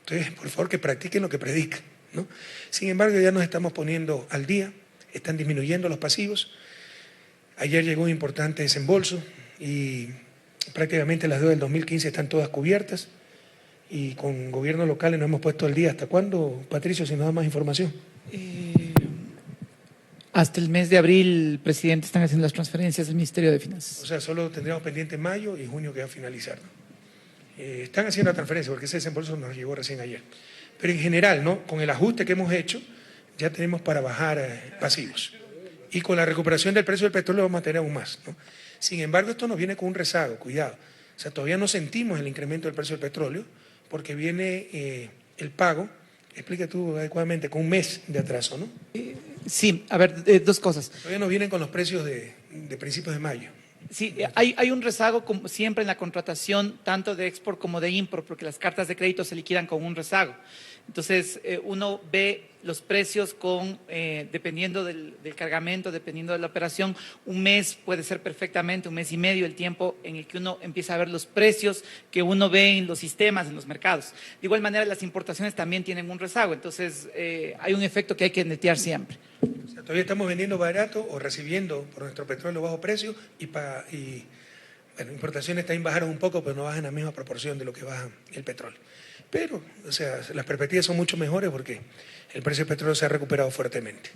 Entonces, por favor, que practiquen lo que predican, ¿no? Sin embargo, ya nos estamos poniendo al día, están disminuyendo los pasivos. Ayer llegó un importante desembolso y prácticamente las deudas del 2015 están todas cubiertas y con gobiernos locales nos hemos puesto al día. ¿Hasta cuándo, Patricio, si nos da más información?
Hasta el mes de abril, presidente, están haciendo las transferencias del Ministerio de Finanzas.
O sea, solo tendríamos pendiente mayo y junio que va a finalizar, ¿no? Están haciendo la transferencia porque ese desembolso nos llegó recién ayer. Pero en general, ¿no? Con el ajuste que hemos hecho, ya tenemos para bajar pasivos. Y con la recuperación del precio del petróleo vamos a tener aún más, ¿no? Sin embargo, esto nos viene con un rezago, cuidado. O sea, todavía no sentimos el incremento del precio del petróleo porque viene el pago, explica tú adecuadamente, con un mes de atraso, ¿no?
Sí, a ver, dos cosas.
Todavía no vienen con los precios de principios de mayo.
Sí, hay un rezago como siempre en la contratación tanto de export como de import, porque las cartas de crédito se liquidan con un rezago. Entonces, uno ve los precios dependiendo del cargamento, dependiendo de la operación. Un mes puede ser perfectamente, un mes y medio el tiempo en el que uno empieza a ver los precios que uno ve en los sistemas, en los mercados. De igual manera, las importaciones también tienen un rezago. Entonces, hay un efecto que hay que netear siempre.
O sea, todavía estamos vendiendo barato o recibiendo por nuestro petróleo bajo precio y bueno, importaciones también bajaron un poco, pero no bajan en la misma proporción de lo que baja el petróleo. Pero, o sea, las perspectivas son mucho mejores porque el precio del petróleo se ha recuperado fuertemente.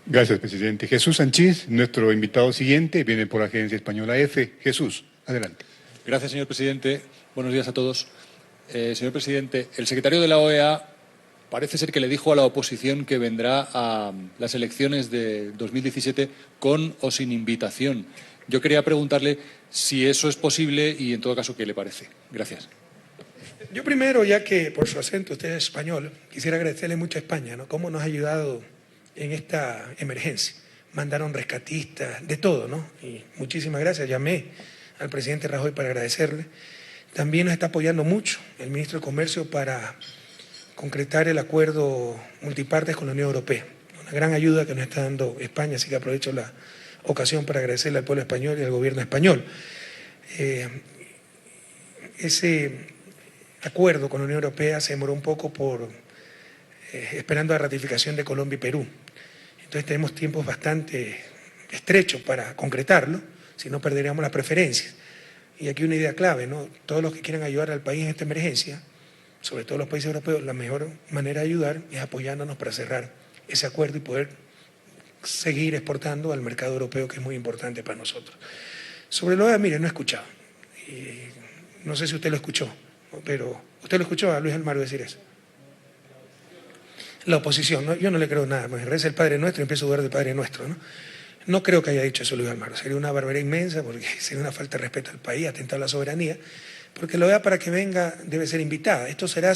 Gracias, presidente. Jesús Sanchís, nuestro invitado siguiente, viene por la Agencia Española EFE. Jesús, adelante.
Gracias, señor presidente. Buenos días a todos. Señor presidente, el secretario de la OEA parece ser que le dijo a la oposición que vendrá a las elecciones de 2017 con o sin invitación. Yo quería preguntarle si eso es posible y, en todo caso, ¿qué le parece? Gracias.
Yo primero, ya que por su acento usted es español, quisiera agradecerle mucho a España, ¿no? Cómo nos ha ayudado en esta emergencia. Mandaron rescatistas, de todo, ¿no? Y muchísimas gracias. Llamé al presidente Rajoy para agradecerle. También nos está apoyando mucho el ministro de Comercio para concretar el acuerdo multipartes con la Unión Europea. Una gran ayuda que nos está dando España, así que aprovecho la ocasión para agradecerle al pueblo español y al gobierno español. Ese acuerdo con la Unión Europea se demoró un poco esperando la ratificación de Colombia y Perú. Entonces tenemos tiempos bastante estrechos para concretarlo, si no perderíamos las preferencias. Y aquí una idea clave, ¿no? Todos los que quieran ayudar al país en esta emergencia, sobre todo los países europeos, la mejor manera de ayudar es apoyándonos para cerrar ese acuerdo y poder seguir exportando al mercado europeo, que es muy importante para nosotros. Sobre lo de, mire, no he escuchado. No sé si usted lo escuchó, pero ¿usted lo escuchó a Luis Almagro decir eso? La oposición, ¿no? Yo no le creo nada, me reza el Padre Nuestro y empiezo a dudar del Padre Nuestro, ¿no? No creo que haya dicho eso Luis Almagro, sería una barbaridad inmensa porque sería una falta de respeto al país, atentar a la soberanía, porque la OEA para que venga debe ser invitada. Esto será,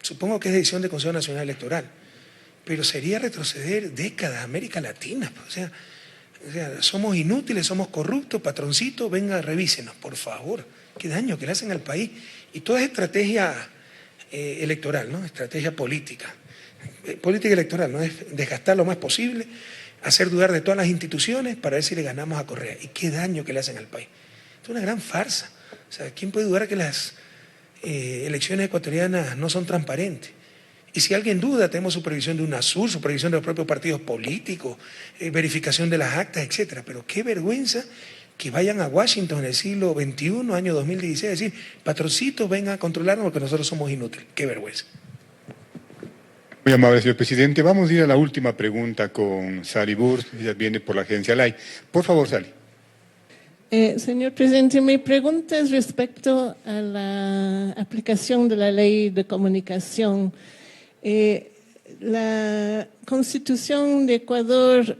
supongo que es decisión del Consejo Nacional Electoral, pero sería retroceder décadas, América Latina, pues, o sea, somos inútiles, somos corruptos, patroncito, venga, revísenos, por favor, qué daño que le hacen al país. Y toda es estrategia electoral, ¿no? Estrategia política. Política electoral, ¿no? Es desgastar lo más posible, hacer dudar de todas las instituciones para ver si le ganamos a Correa. Y qué daño que le hacen al país. Es una gran farsa. O sea, ¿quién puede dudar que las elecciones ecuatorianas no son transparentes? Y si alguien duda, tenemos supervisión de UNASUR, supervisión de los propios partidos políticos, verificación de las actas, etcétera. Pero qué vergüenza que vayan a Washington en el siglo XXI, año 2016, a decir, patroncitos, vengan a controlarnos porque nosotros somos inútiles. Qué vergüenza.
Muy amable, señor presidente. Vamos a ir a la última pregunta con Sally Burs. Ella viene por la agencia LAI. Por favor, Sally.
Señor presidente, mi pregunta es respecto a la aplicación de la ley de comunicación. La Constitución de Ecuador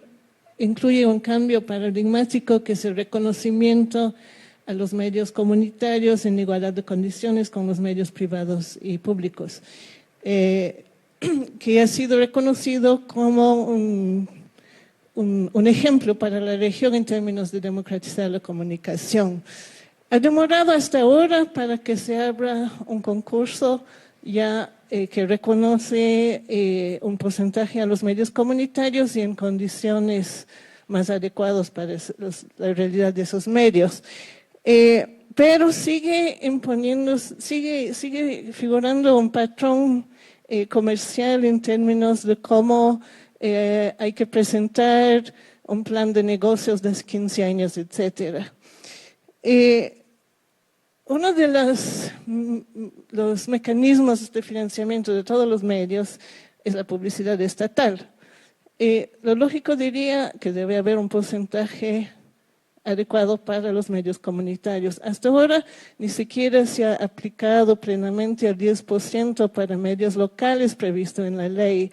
incluye un cambio paradigmático que es el reconocimiento a los medios comunitarios en igualdad de condiciones con los medios privados y públicos, que ha sido reconocido como un ejemplo para la región en términos de democratizar la comunicación. Ha demorado hasta ahora para que se abra un concurso ya que reconoce un porcentaje a los medios comunitarios y en condiciones más adecuadas para la realidad de esos medios. Pero sigue figurando un patrón comercial en términos de cómo hay que presentar un plan de negocios de 15 años, etcétera. Uno de los mecanismos de financiamiento de todos los medios es la publicidad estatal. Lo lógico diría que debe haber un porcentaje adecuado para los medios comunitarios. Hasta ahora ni siquiera se ha aplicado plenamente el 10% para medios locales previsto en la ley.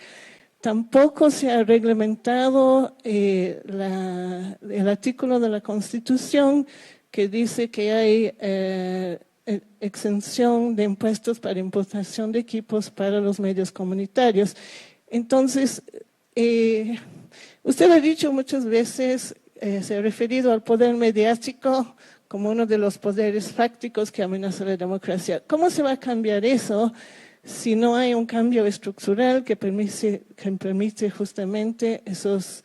Tampoco se ha reglamentado el artículo de la Constitución que dice que hay exención de impuestos para importación de equipos para los medios comunitarios. Entonces, usted ha dicho muchas veces, se ha referido al poder mediático como uno de los poderes fácticos que amenaza la democracia. ¿Cómo se va a cambiar eso si no hay un cambio estructural que permite justamente esos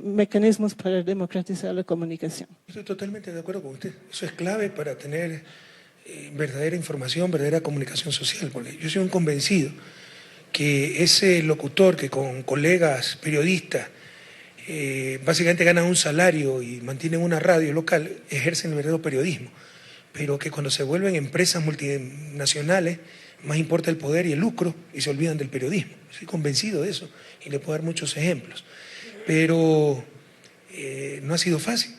mecanismos para democratizar la comunicación?
Estoy totalmente de acuerdo con usted. Eso es clave para tener verdadera información, verdadera comunicación social. Porque yo soy un convencido que ese locutor que con colegas periodistas básicamente ganan un salario y mantienen una radio local, ejercen el verdadero periodismo, pero que cuando se vuelven empresas multinacionales, más importa el poder y el lucro y se olvidan del periodismo. Estoy convencido de eso y le puedo dar muchos ejemplos. Pero no ha sido fácil.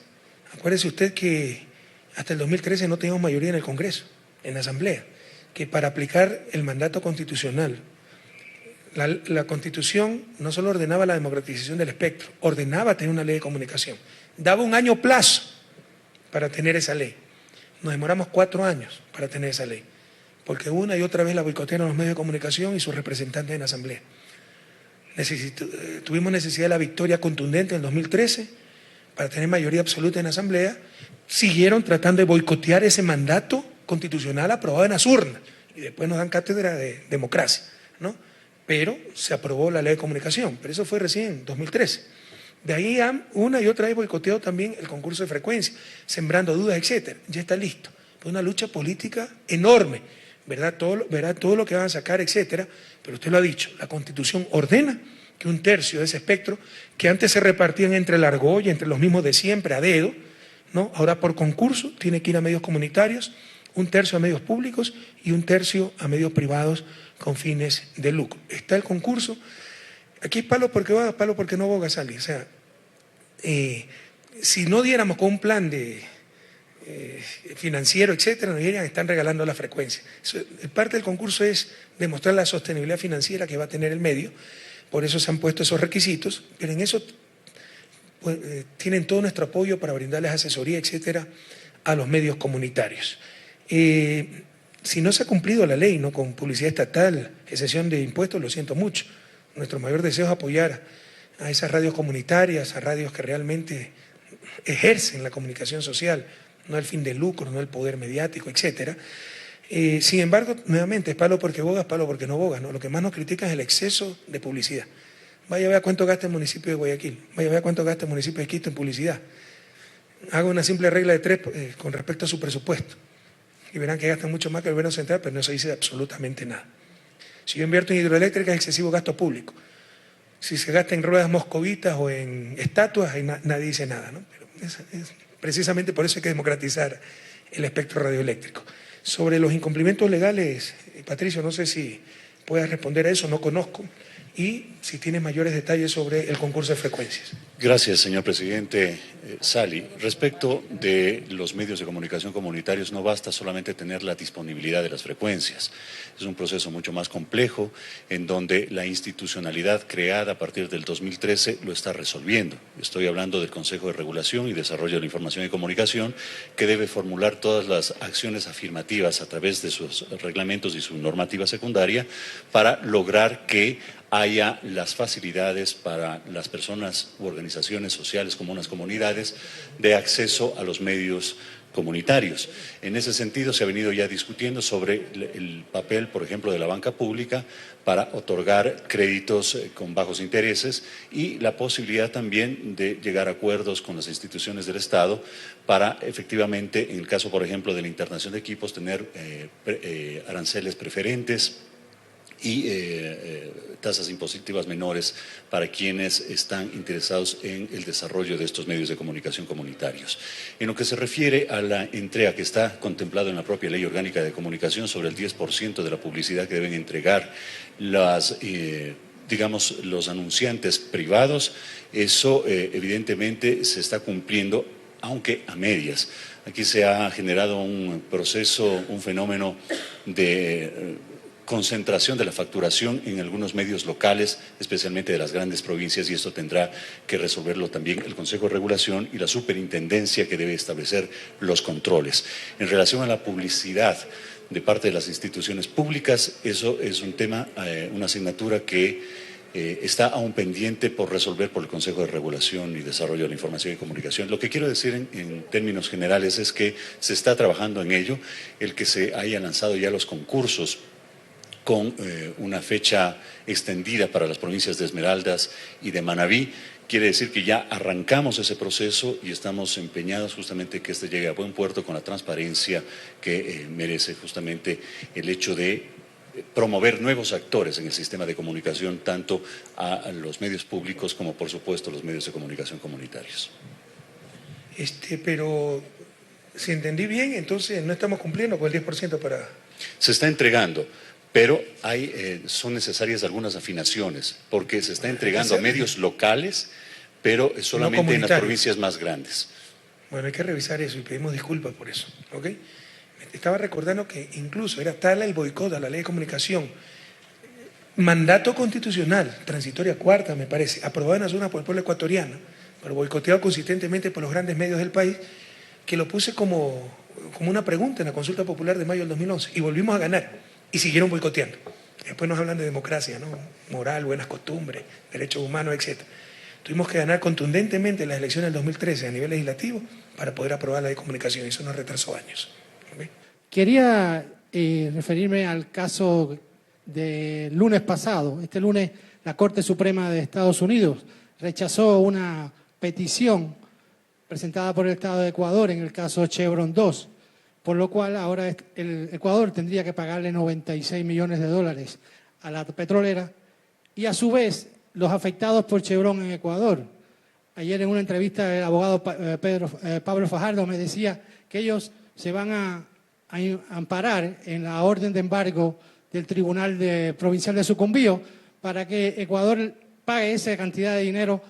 Acuérdese usted que hasta el 2013 no teníamos mayoría en el Congreso, en la Asamblea, que para aplicar el mandato constitucional, la Constitución no solo ordenaba la democratización del espectro, ordenaba tener una ley de comunicación. Daba un año plazo para tener esa ley. Nos demoramos 4 años para tener esa ley, porque una y otra vez la boicotearon los medios de comunicación y sus representantes en la Asamblea. Tuvimos necesidad de la victoria contundente en el 2013 para tener mayoría absoluta en la Asamblea. Siguieron tratando de boicotear ese mandato constitucional aprobado en las urnas y después nos dan cátedra de democracia, ¿no? Pero se aprobó la ley de comunicación, pero eso fue recién en 2013. De ahí han una y otra vez boicoteado también el concurso de frecuencia, sembrando dudas, etcétera. Ya está listo. Fue una lucha política enorme, ¿verdad? Todo lo que van a sacar, etcétera. Pero usted lo ha dicho, la Constitución ordena que 1/3 de ese espectro, que antes se repartían entre la argolla, entre los mismos de siempre, a dedo, ¿no? Ahora por concurso tiene que ir a medios comunitarios, 1/3 a medios públicos y 1/3 a medios privados con fines de lucro. Está el concurso. Aquí es palo porque boga, palo porque no boga, Sally. O sea, si no diéramos con un plan de financiero, etcétera, nos dirían están regalando la frecuencia. Parte del concurso es demostrar la sostenibilidad financiera que va a tener el medio, por eso se han puesto esos requisitos, pero en eso pues, tienen todo nuestro apoyo para brindarles asesoría, etcétera, a los medios comunitarios. Si no se ha cumplido la ley, ¿no? Con publicidad estatal, exención de impuestos, lo siento mucho. Nuestro mayor deseo es apoyar a esas radios comunitarias, a radios que realmente ejercen la comunicación social, no el fin de lucro, no el poder mediático, etcétera. Sin embargo, nuevamente, es palo porque boga, es palo porque no boga, ¿no? Lo que más nos critican es el exceso de publicidad. Vaya a ver cuánto gasta el municipio de Guayaquil, vaya a ver cuánto gasta el municipio de Quito en publicidad. Haga una simple regla de 3 con respecto a su presupuesto y verán que gastan mucho más que el gobierno central, pero no se dice absolutamente nada. Si yo invierto en hidroeléctricas es excesivo gasto público. Si se gasta en ruedas moscovitas o en estatuas, ahí nadie dice nada, ¿no? Pero precisamente por eso hay que democratizar el espectro radioeléctrico. Sobre los incumplimientos legales, Patricio, no sé si puedas responder a eso, no conozco, y si tienes mayores detalles sobre el concurso de frecuencias.
Gracias, señor presidente. Sally, respecto de los medios de comunicación comunitarios, no basta solamente tener la disponibilidad de las frecuencias. Es un proceso mucho más complejo en donde la institucionalidad creada a partir del 2013 lo está resolviendo. Estoy hablando del Consejo de Regulación y Desarrollo de la Información y Comunicación, que debe formular todas las acciones afirmativas a través de sus reglamentos y su normativa secundaria para lograr que haya las facilidades para las personas u organizaciones sociales como unas comunidades de acceso a los medios comunitarios. En ese sentido se ha venido ya discutiendo sobre el papel, por ejemplo, de la banca pública para otorgar créditos con bajos intereses y la posibilidad también de llegar a acuerdos con las instituciones del Estado para efectivamente, en el caso, por ejemplo, de la internación de equipos, tener aranceles preferentes y tasas impositivas menores para quienes están interesados en el desarrollo de estos medios de comunicación comunitarios. En lo que se refiere a la entrega que está contemplado en la propia Ley Orgánica de Comunicación sobre el 10% de la publicidad que deben entregar los anunciantes privados, eso evidentemente se está cumpliendo, aunque a medias. Aquí se ha generado un proceso, un fenómeno de concentración de la facturación en algunos medios locales, especialmente de las grandes provincias, y esto tendrá que resolverlo también el Consejo de Regulación y la Superintendencia, que debe establecer los controles. En relación a la publicidad de parte de las instituciones públicas, eso es un tema, una asignatura que está aún pendiente por resolver por el Consejo de Regulación y Desarrollo de la Información y Comunicación. Lo que quiero decir en términos generales es que se está trabajando en ello, el que se haya lanzado ya los concursos con una fecha extendida para las provincias de Esmeraldas y de Manabí, quiere decir que ya arrancamos ese proceso y estamos empeñados justamente que este llegue a buen puerto con la transparencia que merece justamente el hecho de promover nuevos actores en el sistema de comunicación, tanto a los medios públicos como, por supuesto, los medios de comunicación comunitarios.
Pero, si entendí bien, entonces no estamos cumpliendo con el 10% para...
Se está entregando, pero son necesarias algunas afinaciones, porque se está entregando a medios locales, pero solamente en las provincias más grandes.
Bueno, hay que revisar eso y pedimos disculpas por eso, ¿ok? Estaba recordando que incluso era tal el boicot a la ley de comunicación, mandato constitucional, transitoria cuarta, me parece, aprobada en la zona por el pueblo ecuatoriano, pero boicoteado consistentemente por los grandes medios del país, que lo puse como una pregunta en la consulta popular de mayo del 2011, y volvimos a ganar, y siguieron boicoteando. Después nos hablan de democracia, ¿no? Moral, buenas costumbres, derechos humanos, etc. Tuvimos que ganar contundentemente las elecciones del 2013 a nivel legislativo para poder aprobar la ley de comunicación, y eso nos retrasó años. ¿Okay?
Quería referirme al caso del lunes pasado. Este lunes la Corte Suprema de Estados Unidos rechazó una petición presentada por el Estado de Ecuador en el caso Chevron 2, por lo cual ahora el Ecuador tendría que pagarle 96 millones de dólares a la petrolera y a su vez los afectados por Chevron en Ecuador. Ayer en una entrevista el abogado Pablo Fajardo me decía que ellos se van a amparar en la orden de embargo del Tribunal Provincial de Sucumbío para que Ecuador pague esa cantidad de dinero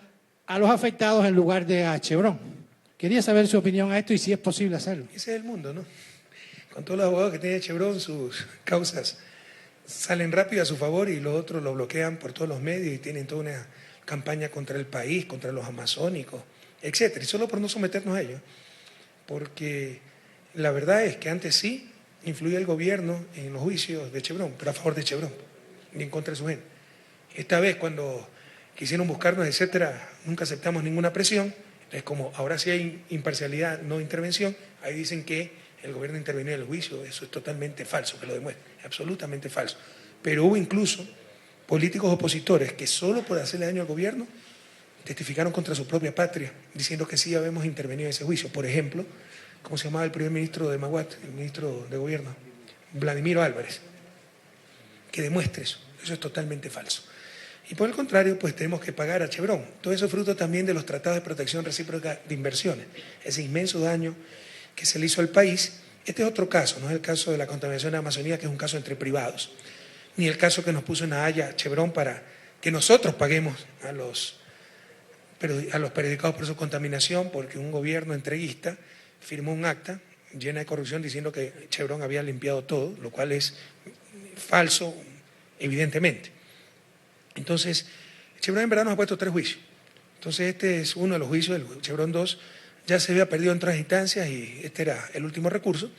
a los afectados en lugar de a Chevron. Quería saber su opinión a esto y si es posible hacerlo.
Ese es el mundo, ¿no? Con todos los abogados que tiene Chevron, sus causas salen rápido a su favor y los otros lo bloquean por todos los medios y tienen toda una campaña contra el país, contra los amazónicos, etcétera. Y solo por no someternos a ello, porque la verdad es que antes sí influía el gobierno en los juicios de Chevron, pero a favor de Chevron y en contra de su gente. Esta vez, cuando quisieron buscarnos, etcétera, nunca aceptamos ninguna presión. Entonces, como ahora sí hay imparcialidad, no intervención, ahí dicen que el gobierno intervino en el juicio. Eso es totalmente falso, que lo demuestre, absolutamente falso. Pero hubo incluso políticos opositores que solo por hacerle daño al gobierno testificaron contra su propia patria, diciendo que sí habíamos intervenido en ese juicio. Por ejemplo, ¿cómo se llamaba el primer ministro de Maguat, el ministro de gobierno? Vladimiro Álvarez. Que demuestre eso. Eso es totalmente falso. Y por el contrario, pues tenemos que pagar a Chevron. Todo eso es fruto también de los tratados de protección recíproca de inversiones. Ese inmenso daño que se le hizo al país. Este es otro caso, no es el caso de la contaminación de la Amazonía, que es un caso entre privados, ni el caso que nos puso en La Haya Chevron para que nosotros paguemos a los perjudicados por su contaminación, porque un gobierno entreguista firmó un acta llena de corrupción diciendo que Chevron había limpiado todo, lo cual es falso, evidentemente. Entonces, Chevron en verdad nos ha puesto 3 juicios. Entonces, este es uno de los juicios, el Chevron 2, ya se había perdido en otras instancias y este era el último recurso.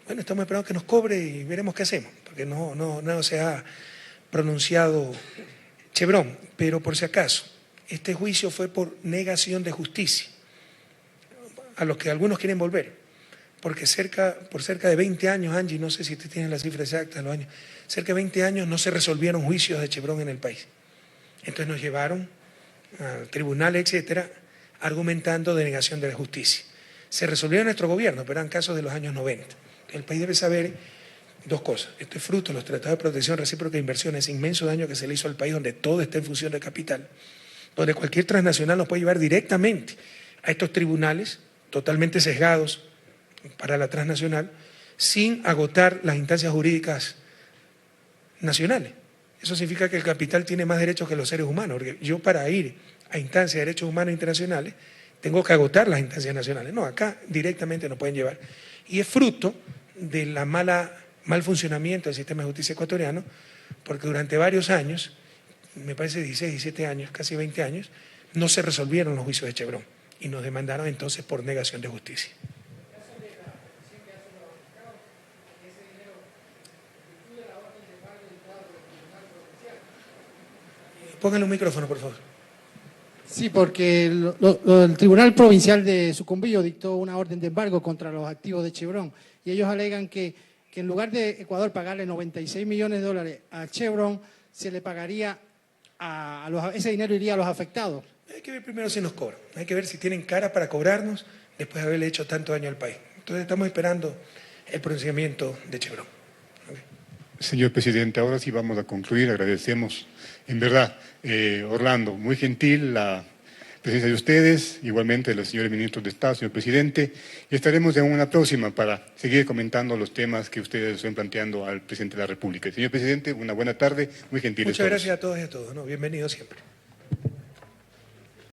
Bueno, estamos esperando que nos cobre y veremos qué hacemos, porque no se ha pronunciado Chevron, pero por si acaso, este juicio fue por negación de justicia, a los que algunos quieren volver, porque por cerca de 20 años, Angie, no sé si usted tiene la cifra exacta de los años, cerca de 20 años no se resolvieron juicios de Chevron en el país. Entonces nos llevaron al tribunal, etcétera, argumentando denegación de la justicia. Se resolvió en nuestro gobierno, pero eran casos de los años 90. El país debe saber dos cosas. Esto es fruto de los tratados de protección recíproca de inversión, ese inmenso daño que se le hizo al país donde todo está en función de capital, donde cualquier transnacional nos puede llevar directamente a estos tribunales totalmente sesgados para la transnacional sin agotar las instancias jurídicas nacionales. Eso significa que el capital tiene más derechos que los seres humanos, porque yo para ir a instancias de derechos humanos internacionales tengo que agotar las instancias nacionales. No, acá directamente nos pueden llevar. Y es fruto de la mal funcionamiento del sistema de justicia ecuatoriano, porque durante varios años, me parece 16, 17 años, casi 20 años, no se resolvieron los juicios de Chevron y nos demandaron entonces por negación de justicia. Pónganle un micrófono, por favor.
Sí, porque el Tribunal Provincial de Sucumbío dictó una orden de embargo contra los activos de Chevron y ellos alegan que en lugar de Ecuador pagarle 96 millones de dólares a Chevron, se le pagaría ese dinero iría a los afectados.
Hay que ver primero si nos cobran, hay que ver si tienen cara para cobrarnos después de haberle hecho tanto daño al país. Entonces estamos esperando el pronunciamiento de Chevron. Okay.
Señor presidente, ahora sí vamos a concluir. Agradecemos, en verdad, Orlando, muy gentil la presencia de ustedes, igualmente de los señores ministros de Estado, señor presidente, y estaremos en una próxima para seguir comentando los temas que ustedes están planteando al presidente de la República. Señor presidente, una buena tarde, muy gentil.
Muchas gracias a todos y a todos, ¿no? Bienvenidos siempre.